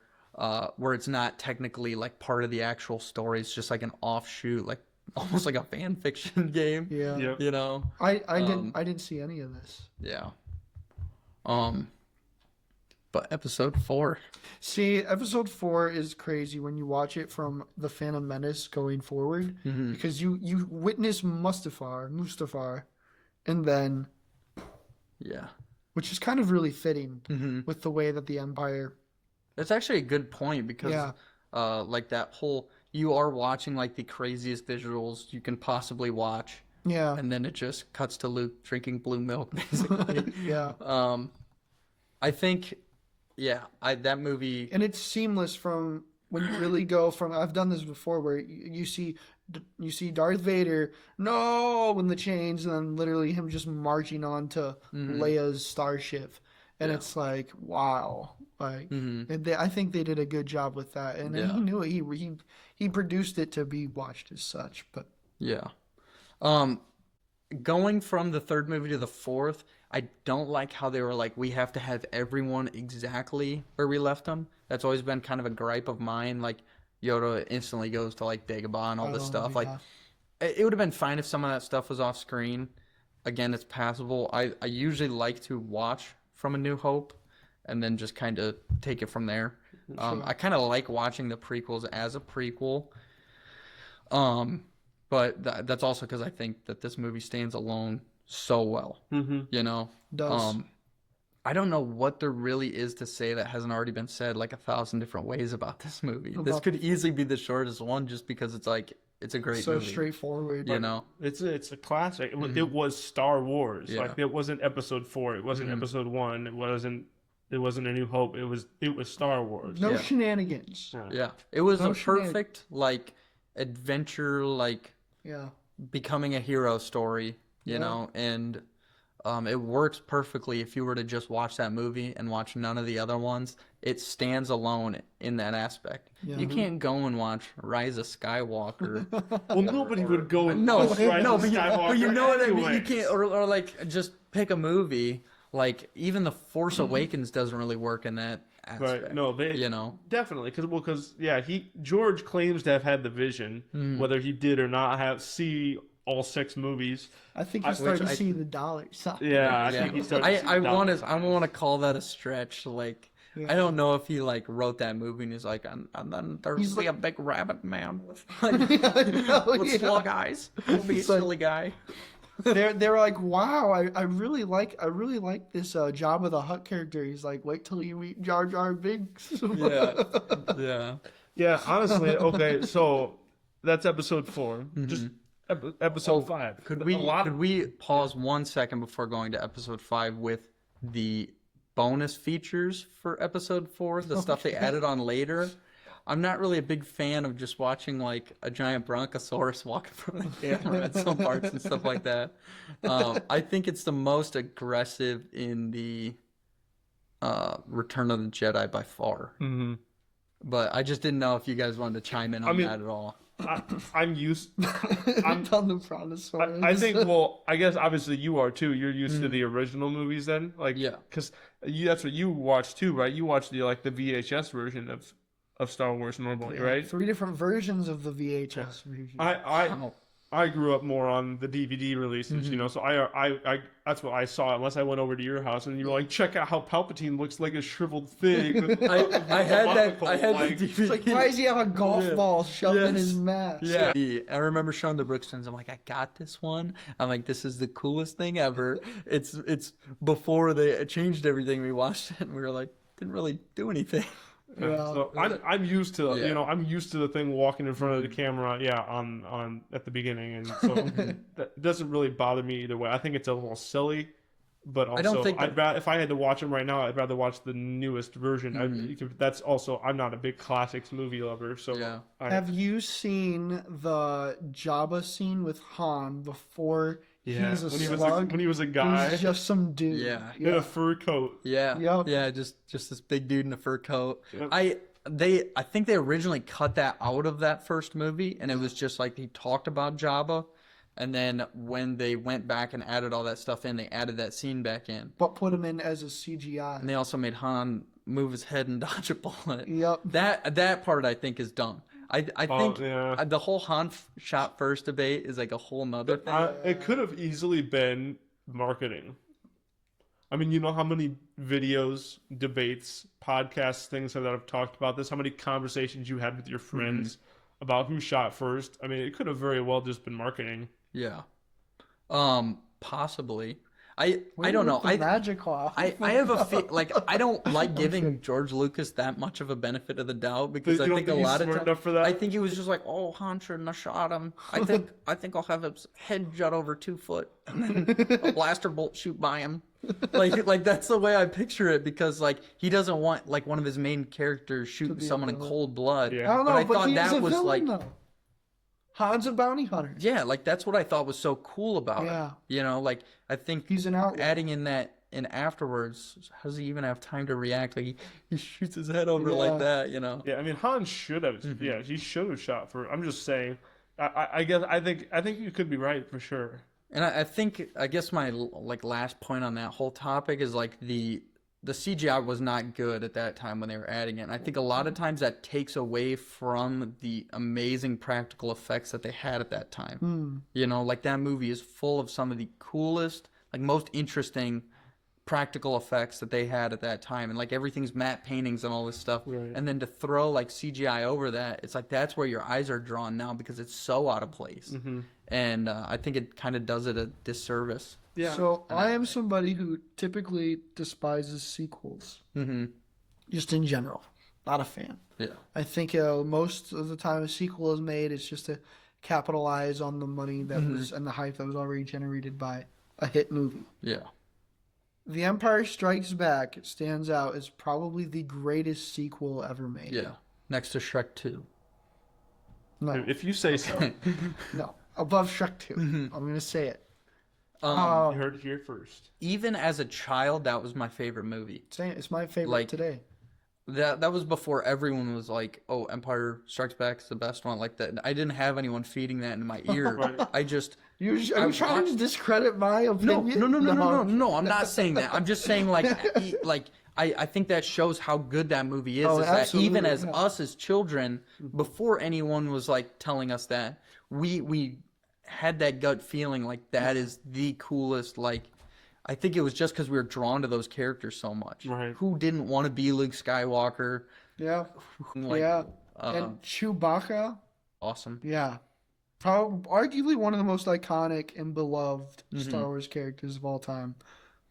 it's not technically like part of the actual story. It's just like an offshoot, like almost like a fan fiction game. Yeah. Yep. You know? I didn't see any of this. Yeah. But episode 4. See, episode 4 is crazy when you watch it from the Phantom Menace going forward, because you witness Mustafar, and then, Yeah. which is kind of really fitting with the way that the Empire. That's actually a good point because Yeah. like that whole you are watching like the craziest visuals you can possibly watch, Yeah. and then it just cuts to Luke drinking blue milk basically. Yeah. I think that movie. And it's seamless from when you really go from. I've done this before where you see Darth Vader, no, in the chains, and then literally him just marching on to Leia's starship, and it's like, wow, like I think they did a good job with that, and he knew it. He produced it to be watched as such, but Yeah. Going from the third movie to the fourth, I don't like how they were like, we have to have everyone exactly where we left them. That's always been kind of a gripe of mine. Like, Yoda instantly goes to, like, Dagobah and all this stuff. Yeah. Like, it would have been fine if some of that stuff was off screen. Again, it's passable. I usually like to watch from A New Hope and then just kind of take it from there. I kind of like watching the prequels as a prequel. But that's also because I think that this movie stands alone so well. You know? does. I don't know what there really is to say that hasn't already been said like 1,000 different ways about this movie. This could easily be the shortest one just because it's like, it's a great so movie. straightforward. You know? It's a classic. It was Star Wars. Yeah. Like, it wasn't Episode 4. It wasn't Episode 1. It wasn't A New Hope. It was Star Wars. No Yeah. shenanigans. Yeah. It was No a perfect, like, adventure, like, Yeah. becoming a hero story, you know, and it works perfectly if you were to just watch that movie and watch none of the other ones. It stands alone in that aspect. Yeah. You can't go and watch Rise of Skywalker. Well, nobody would go and No, watch Rise of but Skywalker you know what I mean. You anyways. can't, or like just pick a movie. Like even The Force Awakens doesn't really work in that aspect. Right? No, they you know. definitely because George claims to have had the vision, whether he did or not see all 6 movies. I think he started to see the dollars. Yeah, I think he started. to see I dollars. want to call that a stretch. Like I don't know if he like wrote that movie and he's like, and then there's like a big rabbit man with like, with with slug eyes. He'll be a It's like- silly guy. They were like, wow, I really like this Jabba the Hutt character. He's like, wait till you meet Jar Jar Binks. Yeah. Yeah, honestly, okay. So that's episode 4. Just episode 5. Could we pause 1 second before going to episode 5 with the bonus features for episode 4, the stuff they added on later? I'm not really a big fan of just watching like a giant brontosaurus walk in front of the camera at some parts and stuff like that. I think it's the most aggressive in the Return of the Jedi by far. Mm-hmm. But I just didn't know if you guys wanted to chime in on that at all. I'm used. I'm on the brontosaurus. I think. Well, I guess obviously you are too. You're used to the original movies then, like Yeah. because that's what you watched too, right? You watched the VHS version of Star Wars normally, Yeah, right? 3 different versions of the VHS version. I grew up more on the DVD releases, so I that's what I saw, unless I went over to your house and you were like, check out how Palpatine looks like a shriveled fig. I had that Like, DVD. It's like, why does he have a golf ball shoved in his mask? Yeah. I remember showing the Brookstons. I'm like, I got this one. I'm like, this is the coolest thing ever. It's before they changed everything. We watched it and we were like, didn't really do anything. So I'm used to I'm used to the thing walking in front of Mm-hmm. the camera on at the beginning, and so that doesn't really bother me either way. I think it's a little silly, but also don't think I'd rather, if I had to watch them right now, I'd rather watch the newest version. That's also, I'm not a big classics movie lover, so Yeah. Have you seen the Jabba scene with Han before he's a slug? when he was a guy He's just some dude. Yeah. in a fur coat. Yeah. Yep. Yeah, just this big dude in a fur coat. Yep. I think they originally cut that out of that first movie, and it was just like he talked about Jabba, and then when they went back and added all that stuff in, they added that scene back in. But put him in as a CGI. And they also made Han move his head and dodge a bullet. Yep. That part I think is dumb. I think yeah. the whole Han shot first debate is like a whole nother thing. It could have easily been marketing. I mean, you know how many videos, debates, podcasts, things that have talked about this? How many conversations you had with your friends about who shot first? I mean, it could have very well just been marketing. Yeah. Possibly. I don't know. Magic off. I have a like I don't like giving George Lucas that much of a benefit of the doubt because You I don't think a think he's lot of smart times enough for that? I think he was just like, oh, Han shouldn't have shot him. I think I'll have his head jut over 2 foot and then a blaster bolt shoot by him. Like that's the way I picture it because like he doesn't want like one of his main characters shooting someone in cold blood. Yeah. I don't know, I but thought he's that a was villain, like though. Han's a bounty hunter. yeah, like that's what I thought was so cool about Yeah. it. You know, like I think He's an outlaw. adding in that and afterwards, how does he even have time to react? Like he shoots his head over like that, you know? Yeah, I mean, Han should have. Yeah, he should have shot for. I'm just saying. I guess I think you could be right for sure. And I guess my like last point on that whole topic is like the CGI was not good at that time when they were adding it. And I think a lot of times that takes away from the amazing practical effects that they had at that time. You know, like that movie is full of some of the coolest, like most interesting practical effects that they had at that time, and like everything's matte paintings and all this stuff, and then to throw like CGI over that, it's like that's where your eyes are drawn now because it's so out of place, and I think it kind of does it a disservice. Yeah. So I am somebody who typically despises sequels. Just in general. Not a fan. Yeah. I think most of the time a sequel is made, it's just to capitalize on the money that was and the hype that was already generated by a hit movie. Yeah. The Empire Strikes Back stands out as probably the greatest sequel ever made. Yeah. Next to Shrek 2. No, If you say so. no. Above Shrek 2. I'm going to say it. You heard it here first. Even as a child, that was my favorite movie. It's my favorite Like, today. That was before everyone was like, "Oh, Empire Strikes Back is the best one." Like that, I didn't have anyone feeding that in my ear. Right. I just Are you trying to discredit my opinion? No. I'm not saying that. I'm just saying like I think that shows how good that movie is. Oh, Is that absolutely, even as yeah. us as children, before anyone was like telling us that, we had that gut feeling like that is the coolest. Like I think it was just because we were drawn to those characters so much. Right. Who didn't want to be Luke Skywalker? Yeah. Like, Yeah. And Chewbacca. awesome. Yeah. Arguably one of the most iconic and beloved Star Wars characters of all time.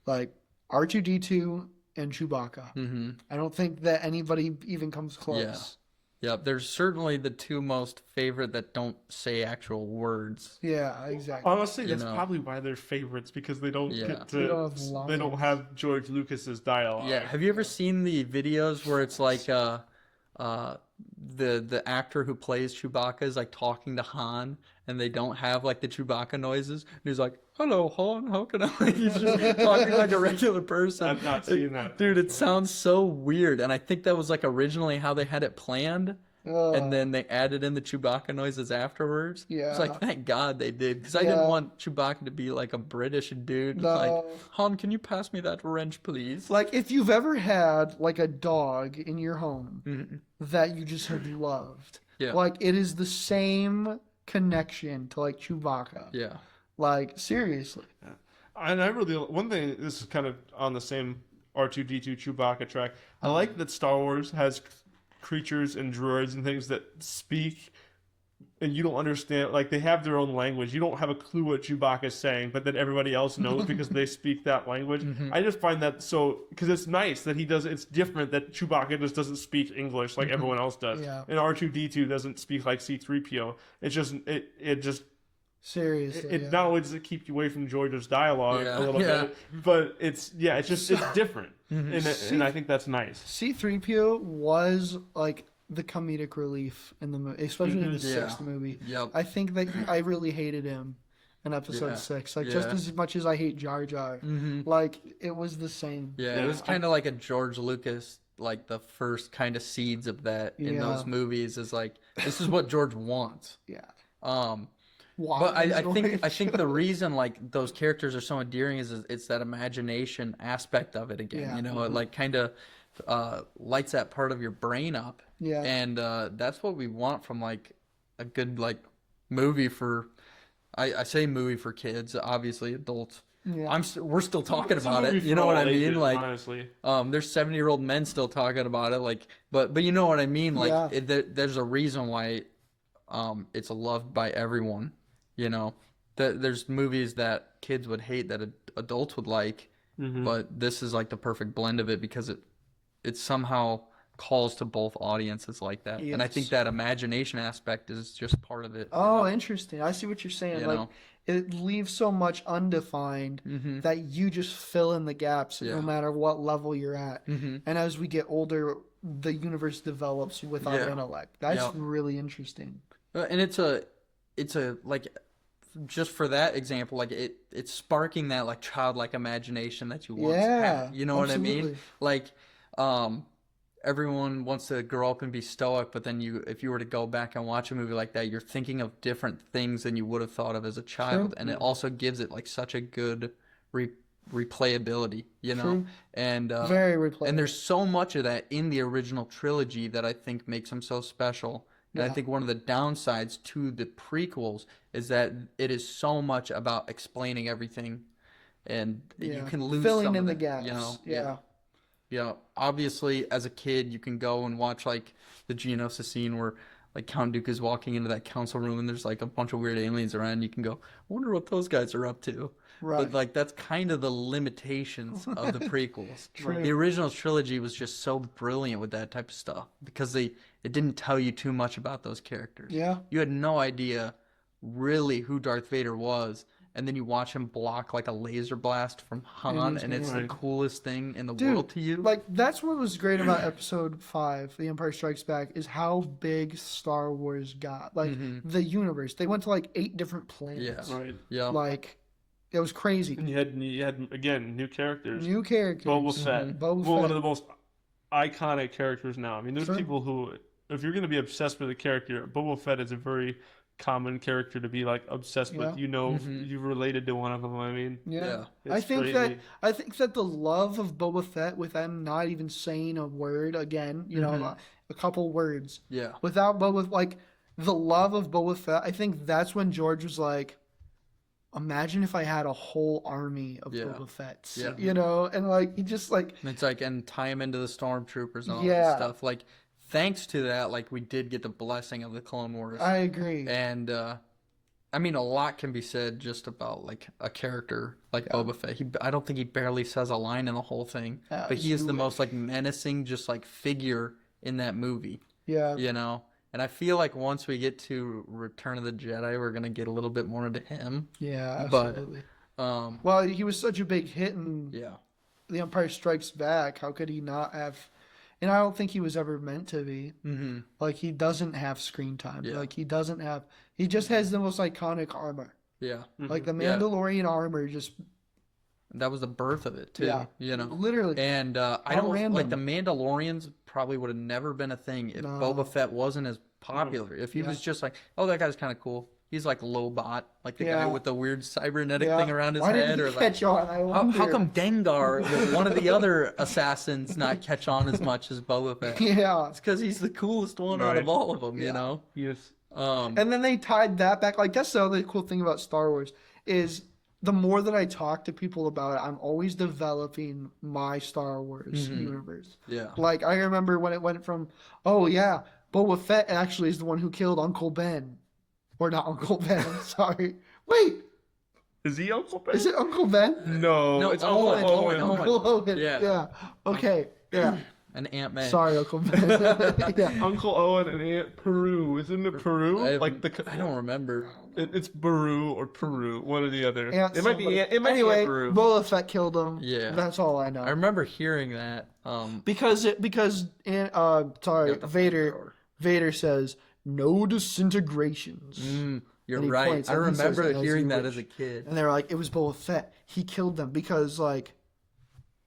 Like R2-D2 and Chewbacca. I don't think that anybody even comes close. Yeah, there's certainly the two most favorite that don't say actual words. Yeah, exactly. Honestly, that's know. probably why they're favorites, because they don't Yeah. get They don't to. have They don't lines. have George Lucas's dialogue. Yeah, have you ever seen the videos where it's like the actor who plays Chewbacca is like talking to Han and they don't have like the Chewbacca noises and he's like, "Hello Han, how can I?" He's just talking like a regular person. I've not seen that. Dude, it sounds so weird, and I think that was like originally how they had it planned. and then they added in the Chewbacca noises afterwards. Yeah. It's like, thank God they did, because I Yeah. didn't want Chewbacca to be like a British dude. No. Like, Han, can you pass me that wrench, please? Like, if you've ever had like a dog in your home Mhm. that you just have loved, Yeah. like it is the same connection to like Chewbacca. Yeah. Like seriously. And I really, one thing, this is kind of on the same R2D2 Chewbacca track. I like that Star Wars has creatures and droids and things that speak, and you don't understand. Like they have their own language. You don't have a clue what Chewbacca is saying, but then everybody else knows because they speak that language. I just find that so, because it's nice that he does. It's different that Chewbacca just doesn't speak English like everyone else does, Yeah. and R2D2 doesn't speak like C3PO. It's just it just. Seriously. It yeah. not only does it keep you away from George's dialogue Yeah. a little Yeah. bit, but it's just different, and I think that's nice. C-3PO was like the comedic relief in the movie, especially in the Yeah. sixth movie. Yep. I think that I really hated him in episode Yeah. 6. Like just Yeah. as much as I hate Jar Jar, like it was the same. Yeah, it was kind of like a George Lucas, like the first kind of seeds of that in Yeah. those movies is like, this is what George wants. Yeah. But I think the reason like those characters are so endearing is it's that imagination aspect of it again. Yeah. You know, it like kind of lights that part of your brain up. Yeah. And that's what we want from like a good like movie for. I say movie for kids, obviously adults. Yeah. We're still talking It's a about it. movie You for know what I all mean? ages, Like, honestly, there's 70-year-old men still talking about it. Like, but you know what I mean? Like, Yeah. there's a reason why, it's loved by everyone. You know, there's movies that kids would hate that adults would like, but this is like the perfect blend of it because it somehow calls to both audiences like that. And I think Yes. that imagination aspect is just part of it. Oh, interesting. I see what you're saying. You Like know? it leaves so much undefined that you just fill in the gaps no Yeah. matter what level you're at. And as we get older, the universe develops with our Yeah. intellect. That's Yeah. really interesting. And it's a like, just for that example, like it's sparking that like childlike imagination that you once Yeah, had. You know what I mean? absolutely. Like, everyone wants to grow up and be stoic, but then if you were to go back and watch a movie like that, you're thinking of different things than you would have thought of as a child, and it also gives it like such a good replayability, you know? True. And Very replayable. and there's so much of that in the original trilogy that I think makes them so special. And I Yeah. think one of the downsides to the prequels is that it is so much about explaining everything, and you can lose filling some in of the that, gaps. you know? Yeah. Yeah, obviously, as a kid, you can go and watch like the Geonosis scene where like Count Dooku is walking into that council room and there's like a bunch of weird aliens around. And you can go, I wonder what those guys are up to. Right. But like that's kind of the limitations of the prequels. True. The original trilogy was just so brilliant with that type of stuff because it didn't tell you too much about those characters. Yeah. You had no idea really who Darth Vader was. And then you watch him block like a laser blast from Han, and it's the Right. coolest thing in the Dude, world to you. like that's what was great about episode 5, The Empire Strikes Back, is how big Star Wars got. Like the universe. They went to like 8 different planets. Yeah. right? Yeah. Like it was crazy. And you had again new characters. New characters. Boba Fett, Boba one Fett. of the most iconic characters now. I mean, there's Sure. people who, if you're going to be obsessed with a character, Boba Fett is a very common character to be like obsessed Yeah. with. You know, you've related to one of them. I mean, Yeah. Yeah. I It's think crazy. I think that the love of Boba Fett with them not even saying a word again, you know, a couple words. Yeah. Without Boba, like the love of Boba Fett, I think that's when George was like, imagine if I had a whole army of Yeah. Boba Fetts, Yeah. you know, and like he just like And it's like, and tie him into the stormtroopers and all Yeah. that stuff. Like, thanks to that, like, we did get the blessing of the Clone Wars. I agree. And, I mean, a lot can be said just about, like, a character like Boba Fett. I don't think he barely says a line in the whole thing. But he is the Absolutely. most, like, menacing, just, like, figure in that movie, Yeah, you know? And I feel like once we get to Return of the Jedi, we're going to get a little bit more into him. yeah, But- absolutely. Um, Well, he was such a big hit in yeah. The Empire Strikes Back. How could he not have? And I don't think he was ever meant to be. Mm-hmm. Like he doesn't have screen time. Yeah. Like he doesn't have. He just has the most iconic armor. Yeah. Like the Yeah. Mandalorian armor just That was the birth of it too. Yeah. You know, Literally. And I How don't random. like the Mandalorians probably would have never been a thing if No. Boba Fett wasn't as popular. If he Yeah. was just like, oh, that guy's kind of cool. He's like Lobot, like the guy Yeah. with the weird cybernetic Yeah. thing around his Why head, didn't or he like. catch on? I How wonder. come Dengar, one of the other assassins, not catch on as much as Boba Fett? Yeah. It's because he's the coolest one out Right. of all of them, you Yeah. know? Yes. And then they tied that back. Like that's the other cool thing about Star Wars is the more that I talk to people about it, I'm always developing my Star Wars universe. Yeah. Like I remember when it went from, oh yeah, Boba Fett actually is the one who killed Uncle Ben, or not Uncle Ben. Sorry. Wait, Is he Uncle Ben? is it Uncle Ben? No, No, it's Owen, Uncle Owen, Owen. Owen. Uncle Owen. Yeah. Yeah. Okay. Yeah. An Ant-Man. Sorry, Uncle Ben. Yeah. Uncle Owen and Aunt Peru. Isn't it Peru? I don't remember. It's Peru or Peru, one or the other. Aunt It might be. somebody. It might be Anyway, Aunt Peru. Boba Fett killed him. Yeah. That's all I know. I remember hearing that. Because Vader says no disintegrations, You're And he right. points I and he says, remember "As hearing you that wish." as a kid. and they're like, it was Boba Fett. He killed them because like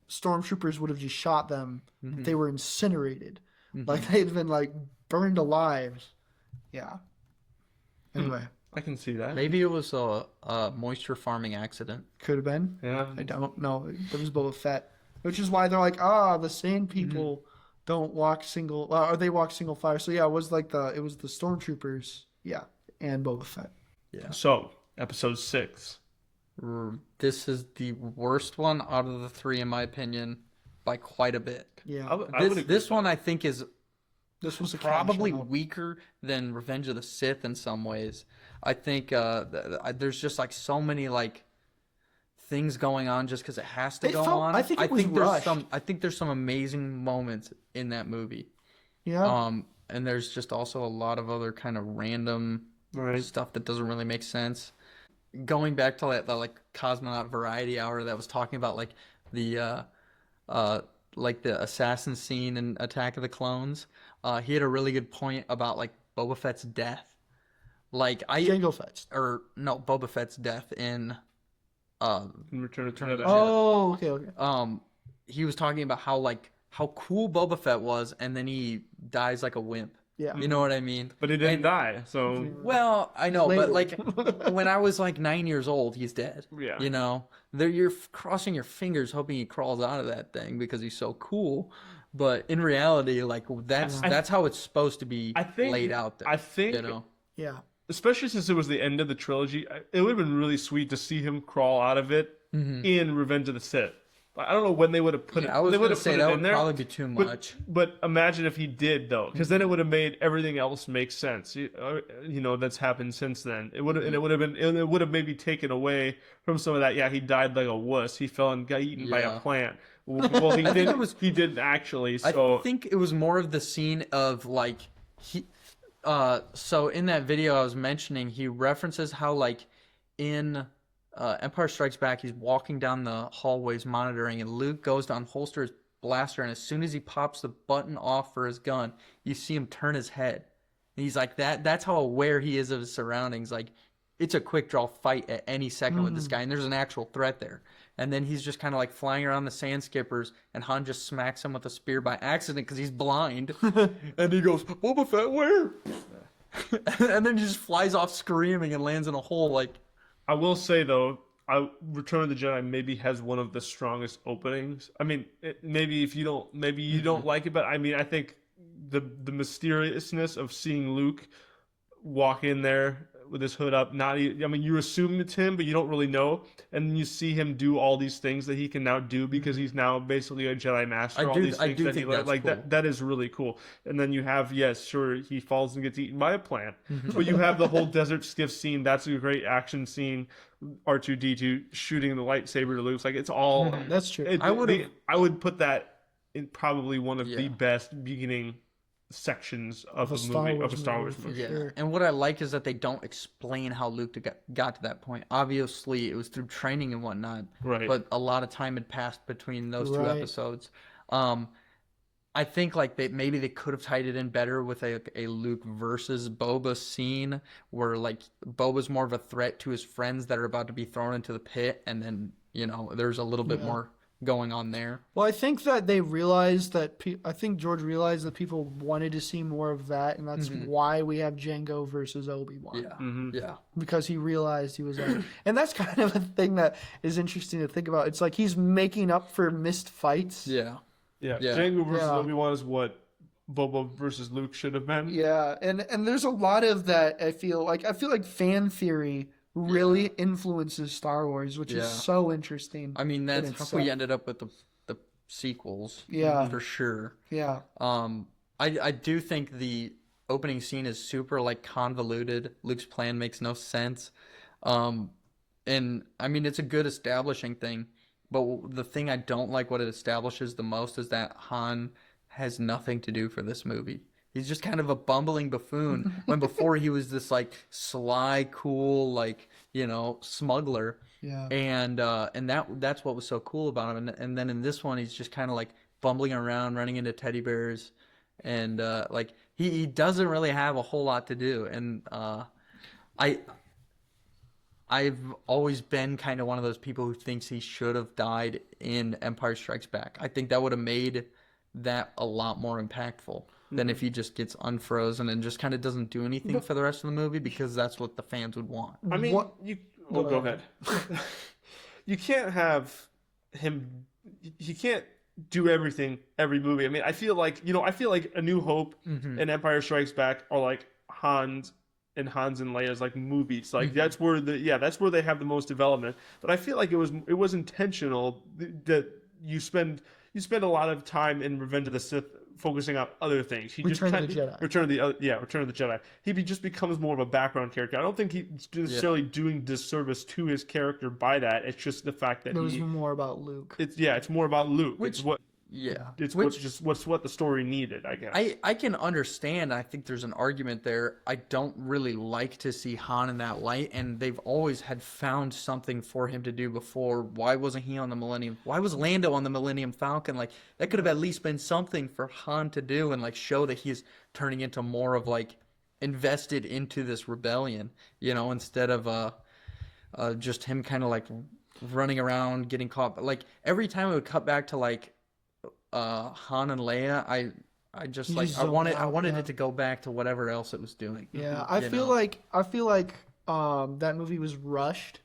stormtroopers would have just shot them if they were incinerated, like they'd been like burned alive. Yeah. Anyway, I can see that. Maybe it was a moisture farming accident. could have been. Yeah. I don't know. It was Boba Fett, which is why they're like, the sand people don't walk single, or they walk single file. So yeah, it was the stormtroopers, yeah, and Boba Fett. Yeah. So, episode 6. This is the worst one out of the 3, in my opinion, by quite a bit. Yeah, I would agree. This one I think is this was a probably cash out. weaker than Revenge of the Sith in some ways. I think there's just like so many like things going on just because it has to go on. I think it was rushed. I think there's some amazing moments in that movie. Yeah, And there's just also a lot of other kind of random Right. stuff that doesn't really make sense. Going back to that like cosmonaut variety hour that was talking about like the assassin scene in Attack of the Clones, he had a really good point about like Boba Fett's death. Like Jango Fett. Boba Fett's death in In Return of the Jedi. Oh, okay. he was talking about how cool Boba Fett was, and then he dies like a wimp. Yeah. You know what I mean? But he didn't die, so Well, I know, Later. but like when I was like 9 years old, he's dead. Yeah. You know, you're crossing your fingers hoping he crawls out of that thing because he's so cool. But in reality, like that's how it's supposed to be laid out there. I think, you know. Yeah. especially since it was the end of the trilogy, it would have been really sweet to see him crawl out of it in Revenge of the Sith. I don't know when they would have put it. I was they going would to have say put that it would in there. probably be too much. But imagine if he did though, because then it would have made everything else make sense. You know, that's happened since then. It would have, and it would have been, it would have maybe taken away from some of that. Yeah, he died like a wuss. He fell and got eaten by Yeah. a plant. Well, he did. He didn't actually. So I think it was more of the scene of like he. So in that video I was mentioning, he references how like in Empire Strikes Back, he's walking down the hallways monitoring, and Luke goes to unholster his blaster, and as soon as he pops the button off for his gun, you see him turn his head. And he's like that's how aware he is of his surroundings. Like it's a quick draw fight at any second with this guy, and there's an actual threat there. And then he's just kind of like flying around the sand skippers, and Han just smacks him with a spear by accident because he's blind. And he goes, Boba Fett, where? And then he just flies off screaming and lands in a hole. Like, I will say though, Return of the Jedi maybe has one of the strongest openings. I mean, maybe if you don't, maybe you don't like it, but I mean, I think the mysteriousness of seeing Luke walk in there with his hood up, I mean, you assume it's him, but you don't really know, and then you see him do all these things that he can now do because he's now basically a Jedi Master. I do think that that's like cool. that is really cool. And then you have, yes, sure, he falls and gets eaten by a plant, but you have the whole desert skiff scene. That's a great action scene. R2D2 shooting the lightsaber to Luke, like it's all. That's true. I would put that in probably one of the best beginning sections of a Star Wars movie. yeah. Sure. And what I like is that they don't explain how Luke got to that point. Obviously, it was through training and whatnot. Right. But a lot of time had passed between those two Right. episodes. I think like maybe they could have tied it in better with a Luke versus Boba scene where like Boba's more of a threat to his friends that are about to be thrown into the pit, and then You know, there's a little bit more going on there. Well, I think that they realized that I think George realized that people wanted to see more of that, and that's why we have Django versus Obi-Wan. Yeah. Yeah. Because he realized he was like, and that's kind of a thing that is interesting to think about. It's like he's making up for missed fights. Yeah. Yeah. Yeah. Django versus Obi-Wan is what Boba versus Luke should have been. Yeah, and there's a lot of that. I feel like fan theory really influences Star Wars, which is so interesting. I mean, that's how we ended up with the sequels. Yeah. For sure. Yeah. I do think the opening scene is super like convoluted. Luke's plan makes no sense. And I mean, it's a good establishing thing, but the thing I don't like what it establishes the most is that Han has nothing to do for this movie. He's just kind of a bumbling buffoon when before he was this like sly, cool, like, you know, smuggler. Yeah. And that's what was so cool about him. And then in this one, he's just kind of like bumbling around, running into teddy bears, and like he doesn't really have a whole lot to do. And I've always been kind of one of those people who thinks he should have died in Empire Strikes Back. I think that would have made that a lot more impactful than if he just gets unfrozen and just kind of doesn't do anything for the rest of the movie, because that's what the fans would want. I mean, go ahead. You can't have him. You can't do everything every movie. I mean, I feel like A New Hope and Empire Strikes Back are like Hans and Leia's like movies. Like that's where they have the most development. But I feel like it was intentional that you spend a lot of time in Revenge of the Sith focusing on other things. Return of the Jedi. Return of the Jedi. He just becomes more of a background character. I don't think he's necessarily doing disservice to his character by that. It's just the fact that it was more about Luke. It's more about Luke. It's what the story needed, I guess. I can understand. I think there's an argument there. I don't really like to see Han in that light, and they've always had found something for him to do before. Why wasn't he on the Millennium? Why was Lando on the Millennium Falcon? Like, that could have at least been something for Han to do and like show that he's turning into more of like invested into this rebellion, you know, instead of just him kind of like running around getting caught. Like every time it would cut back to like Han and Leia, I just like I wanted it to go back to whatever else it was doing. Yeah, I feel like that movie was rushed.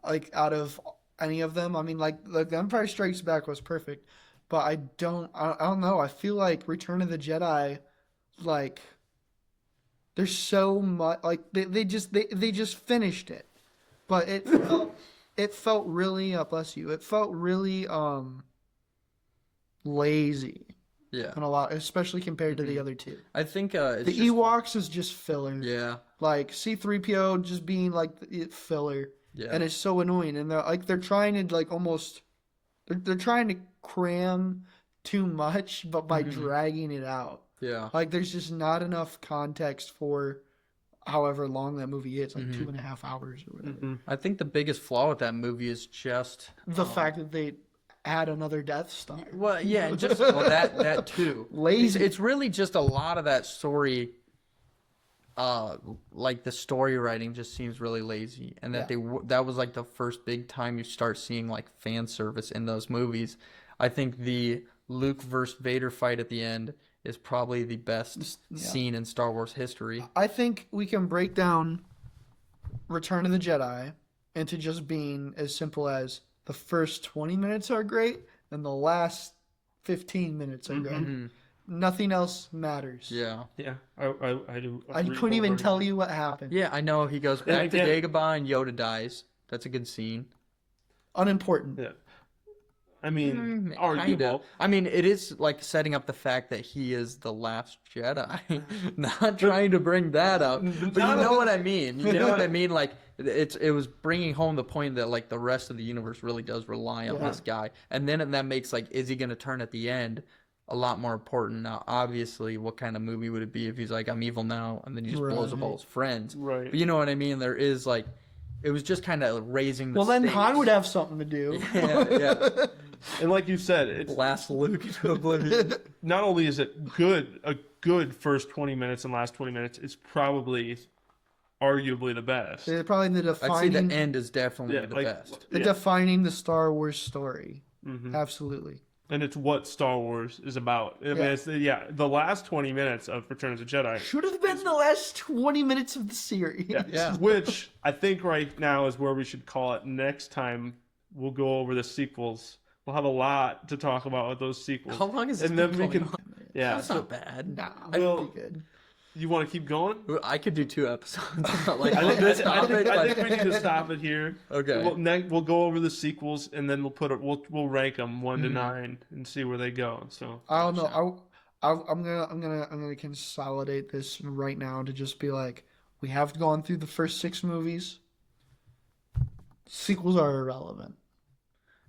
Like out of any of them, I mean, like The Empire Strikes Back was perfect, but I don't know. I feel like Return of the Jedi, like there's so much like they just finished it, but it felt really bless you. It felt really lazy. Yeah. And a lot, especially compared to the other two. I think the Ewoks is just filler. Yeah. Like C-3PO just being like filler. Yeah. And it's so annoying. And they're trying to like almost they're trying to cram too much, but by dragging it out. Yeah. Like there's just not enough context for however long that movie is, like 2.5 hours or whatever. I think the biggest flaw with that movie is just the fact that they add another Death Star. Well, yeah, and just that too. Lazy. It's really just a lot of that story. Like the story writing just seems really lazy, and that that was like the first big time you start seeing like fan service in those movies. I think the Luke versus Vader fight at the end is probably the best scene in Star Wars history. I think we can break down Return of the Jedi into just being as simple as the first 20 minutes are great, and the last 15 minutes are great. Nothing else matters. Yeah. Yeah, I do. I couldn't even tell you what happened. Yeah, I know. He goes back to Dagobah and Yoda dies. That's a good scene. Unimportant. Yeah. I mean, arguable. I mean, it is like setting up the fact that he is the last Jedi. Not trying to bring that up, but you know what I mean. You know what I mean? Like it was bringing home the point that like the rest of the universe really does rely on this guy, and then that makes like, is he going to turn at the end? A lot more important. Now, obviously, what kind of movie would it be if he's like, I'm evil now, and then he just blows up all his friends? Right. But you know what I mean? There is like, it was just kind of raising the then stakes. Han would have something to do. Yeah. And like you said, it's Blast Luke into oblivion. not only is it a good first 20 minutes and last 20 minutes, it's probably arguably the best. They're probably the I'd say defining, the end is definitely Yeah, the like- best. the Yeah. defining the Star Wars story. Mhm. Absolutely. And it's what Star Wars is about. I mean, Yeah. it's, the last 20 minutes of Return of the Jedi. Should have been the last 20 minutes of the series. Yeah. Yeah. Which I think right now is where we should call it. Next time we'll go over the sequels. We'll have a lot to talk about with those sequels. How long is this And then been we going can, on? yeah. That's not bad. Nah, Well, that'd be good. You want to keep going? I could do 2 episodes. Like, I think, this I think- topic, I like- think we need to stop it here. Okay. We'll go over the sequels and then we'll rank them 1 to Mhm. 9 and see where they go. So I don't know. I'm gonna consolidate this right now to just be like, we have gone through the first 6 movies. Sequels are irrelevant.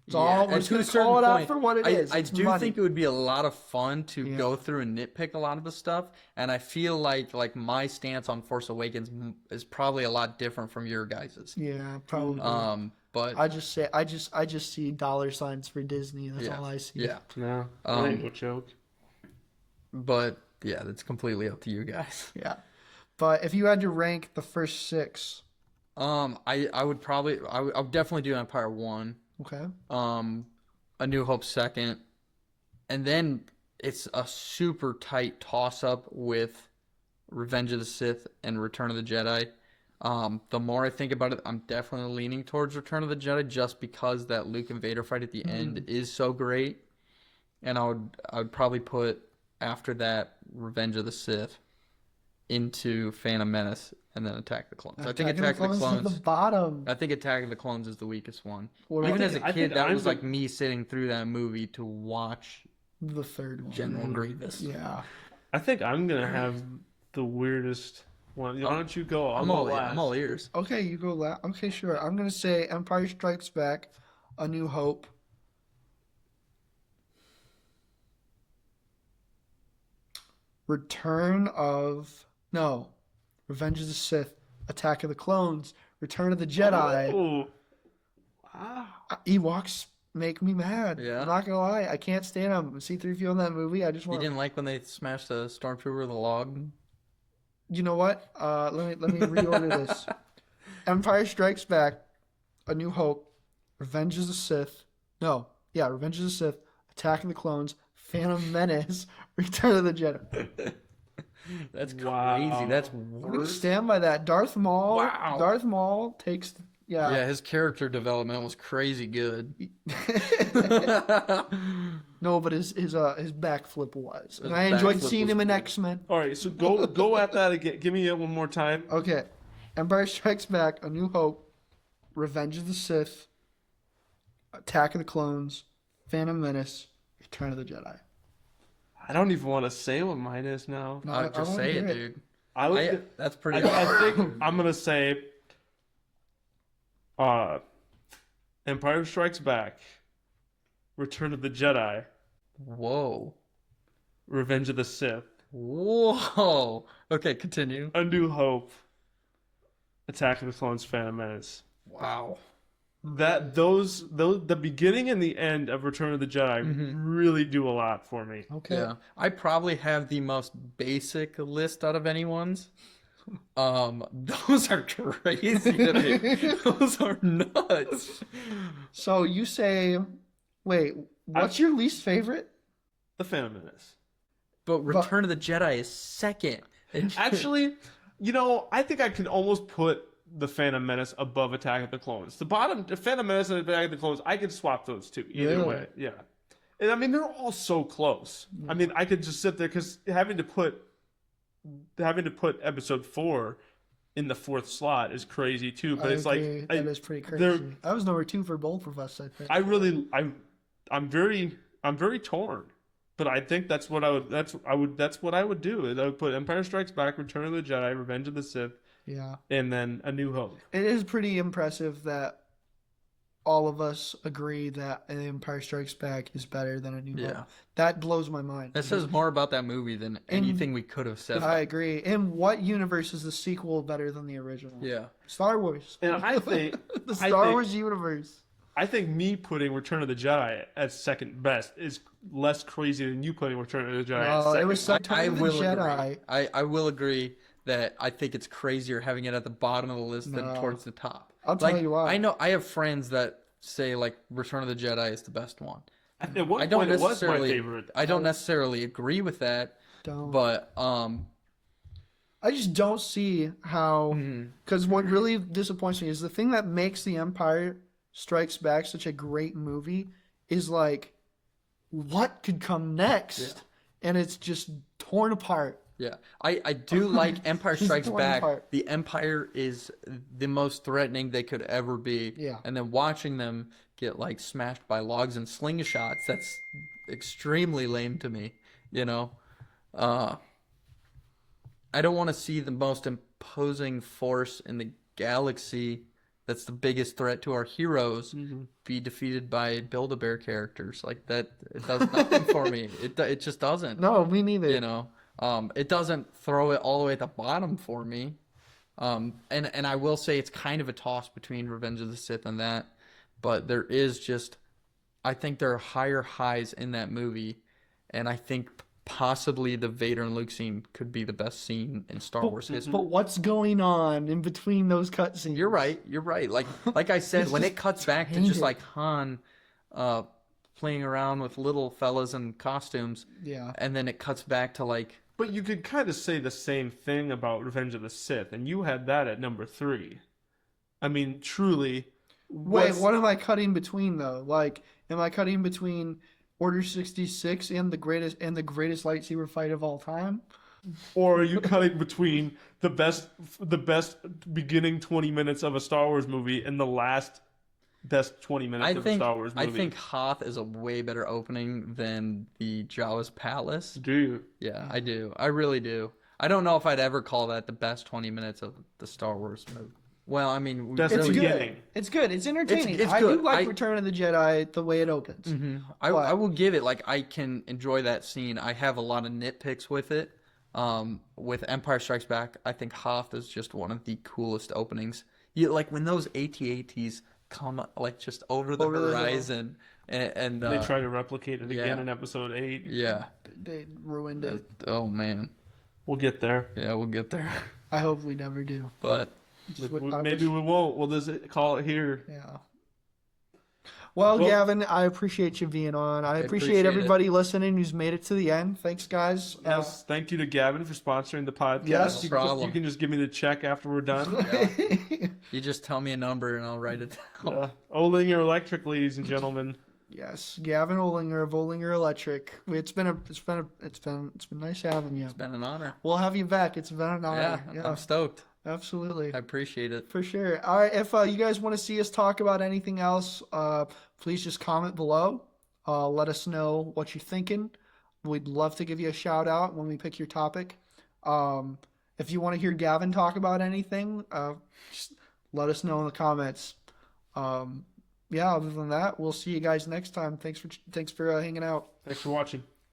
It's all, we're and just to a gonna certain call it out point, for what it is. I It's do money. think it would be a lot of fun to Yeah. go through and nitpick a lot of the stuff, and I feel like my stance on Force Awakens is probably a lot different from your guys's. Yeah, probably. But I just see dollar signs for Disney. That's all I see. yeah, no, Um, ain't no joke. but yeah, that's completely up to you guys. Yeah. But if you had to rank the first 6, I would definitely do Empire 1. okay. A New Hope 2nd, and then it's a super tight toss up with Revenge of the Sith and Return of the Jedi. The more I think about it, I'm definitely leaning towards Return of the Jedi just because that Luke and Vader fight at the end is so great. And I would probably put after that Revenge of the Sith into Phantom Menace and then Attack of the Clones. I think Attack of the Is Clones. at the bottom. I think Attack of the Clones is the weakest one. What Even about as a I kid, think that I'm was the- like me sitting through that movie to watch the third one? General Grievous. Yeah. I think I'm gonna have the weirdest one. Why don't you go? I'm all ears. Okay, you go last. Okay, sure. I'm gonna say Empire Strikes Back, A New Hope. Revenge of the Sith, Attack of the Clones, Return of the Jedi. Oh. Wow. Ewoks make me mad. Yeah. I'm not gonna lie, I can't stand them. C-3PO in that movie, I just You want. didn't like when they smashed the stormtrooper with a log? You know what? Let me reorder this. Empire Strikes Back, A New Hope, Revenge of the Sith. Revenge of the Sith, Attack of the Clones, Phantom Menace, Return of the Jedi. That's Wow. crazy. That's I'm gonna worse. stand by that. Darth Maul. Wow. Darth Maul takes. Yeah, his character development was crazy good. No, but his backflip was, and His I enjoyed backflip seeing was him in good. X-Men. All right, so go at that again. Give me it one more time. Okay, Empire Strikes Back, A New Hope, Revenge of the Sith, Attack of the Clones, Phantom Menace, Return of the Jedi. I don't even want to say what mine is now. No, I'll just wanna say hear it, dude. That's I, pretty. I think I'm gonna say Empire Strikes Back, Return of the Jedi, Whoa. Revenge of the Sith, Whoa. Okay, continue. A New Hope, Attack of the Clones, Phantom Menace. Wow. Those the beginning and the end of Return of the Jedi really do a lot for me. Okay. Yeah. I probably have the most basic list out of anyone's. Those are crazy to me. Those are nuts. So you say, wait, what's your least favorite? The Phantom Menace. But Return of the Jedi is second. Actually, I think I can almost put the Phantom Menace above Attack of the Clones. The Phantom Menace and Attack of the Clones, I could swap those two either Really? way. Yeah. And I mean, they're all so close. I mean, I could just sit there because having to put episode 4 in the 4th slot is crazy too. But it's agree. like That is pretty they're- crazy. That was number 2 for both of us, I think. I'm very torn. But I think that's what I would do. I would put Empire Strikes Back, Return of the Jedi, Revenge of the Sith, Yeah. and then A New Hope. It is pretty impressive that all of us agree that Empire Strikes Back is better than A New Yeah. Hope. That blows my mind. That says more about that movie than anything we could have said. I agree. In what universe is the sequel better than the original? Yeah. Star Wars. And I think The Star Wars universe. I think me putting Return of the Jedi as second best is less crazy than you putting Return of the Jedi as No, second. it was Return I of the will Jedi. agree. I will agree that I think it's crazier having it at the bottom of the list than No. towards the top. I'll tell you why. I know I have friends that say like Return of the Jedi is the best one. At one I don't point, it was my necessarily favorite. I don't necessarily agree with that, Don't. but I just don't see how. mhm. Because what really disappoints me is the thing that makes The Empire Strikes Back such a great movie is like, what could come next? And it's just torn apart. Yeah, I do like Empire Just Strikes torn Back. apart. The Empire is the most threatening they could ever be. Yeah. And then watching them get like smashed by logs and slingshots, that's extremely lame to me, you know? I don't want to see the most imposing force in the galaxy that's the biggest threat to our heroes be defeated by Build-A-Bear characters. Like that, it does nothing for me. It just doesn't. No, me neither. You know, it doesn't throw it all the way at the bottom for me. And I will say it's kind of a toss between Revenge of the Sith and that, but there is just, I think there are higher highs in that movie, and I think possibly the Vader and Luke scene could be the best scene in Star Wars history. But what's going on in between those cutscenes? You're right. You're right. Like I said, when it cuts back to just like Han, playing around with little fellas in costumes, Yeah. and then it cuts back to like. But you could kind of say the same thing about Revenge of the Sith, and you had that at number 3. I mean, truly. Wait, what am I cutting between though? Like, am I cutting between Order 66 and the greatest lightsaber fight of all time? Or are you cutting between the best beginning 20 minutes of a Star Wars movie and the last best 20 minutes of a Star Wars movie? I think Hoth is a way better opening than the Jawa's Palace. Do you? Yeah, I do. I really do. I don't know if I'd ever call that the best 20 minutes of the Star Wars movie. Well, I mean, That's It's the good. beginning. It's good. It's entertaining. It's I do good. like Return of the Jedi the way it opens. I will give it, like, I can enjoy that scene. I have a lot of nitpicks with it. With Empire Strikes Back, I think Hoth is just one of the coolest openings. Like when those AT-ATs come like just over the horizon, and They try to replicate it again yeah. in episode 8. yeah. They ruined it. Oh man, We'll get there. yeah, we'll get there. I hope we never do. But Maybe we won't. We'll just call it here. Yeah. Well, Gavin, I appreciate you being on. I appreciate appreciate everybody listening who's made it to the end. Thanks, guys. Yes, thank you to Gavin for sponsoring the podcast. Yes. you, No problem. you can just give me the check after we're done. you just tell me a number and I'll write it down. Olinger Electric, ladies and gentlemen. Yes, Gavin Olinger of Olinger Electric. It's been nice having you. It's been an honor. We'll have you back. It's been an honor. Yeah, I'm stoked. Absolutely. I appreciate it. For sure. All right. If you guys want to see us talk about anything else, please just comment below. Let us know what you're thinking. We'd love to give you a shout out when we pick your topic. If you want to hear Gavin talk about anything, just let us know in the comments. Yeah. Other than that, we'll see you guys next time. Thanks for hanging out. Thanks for watching.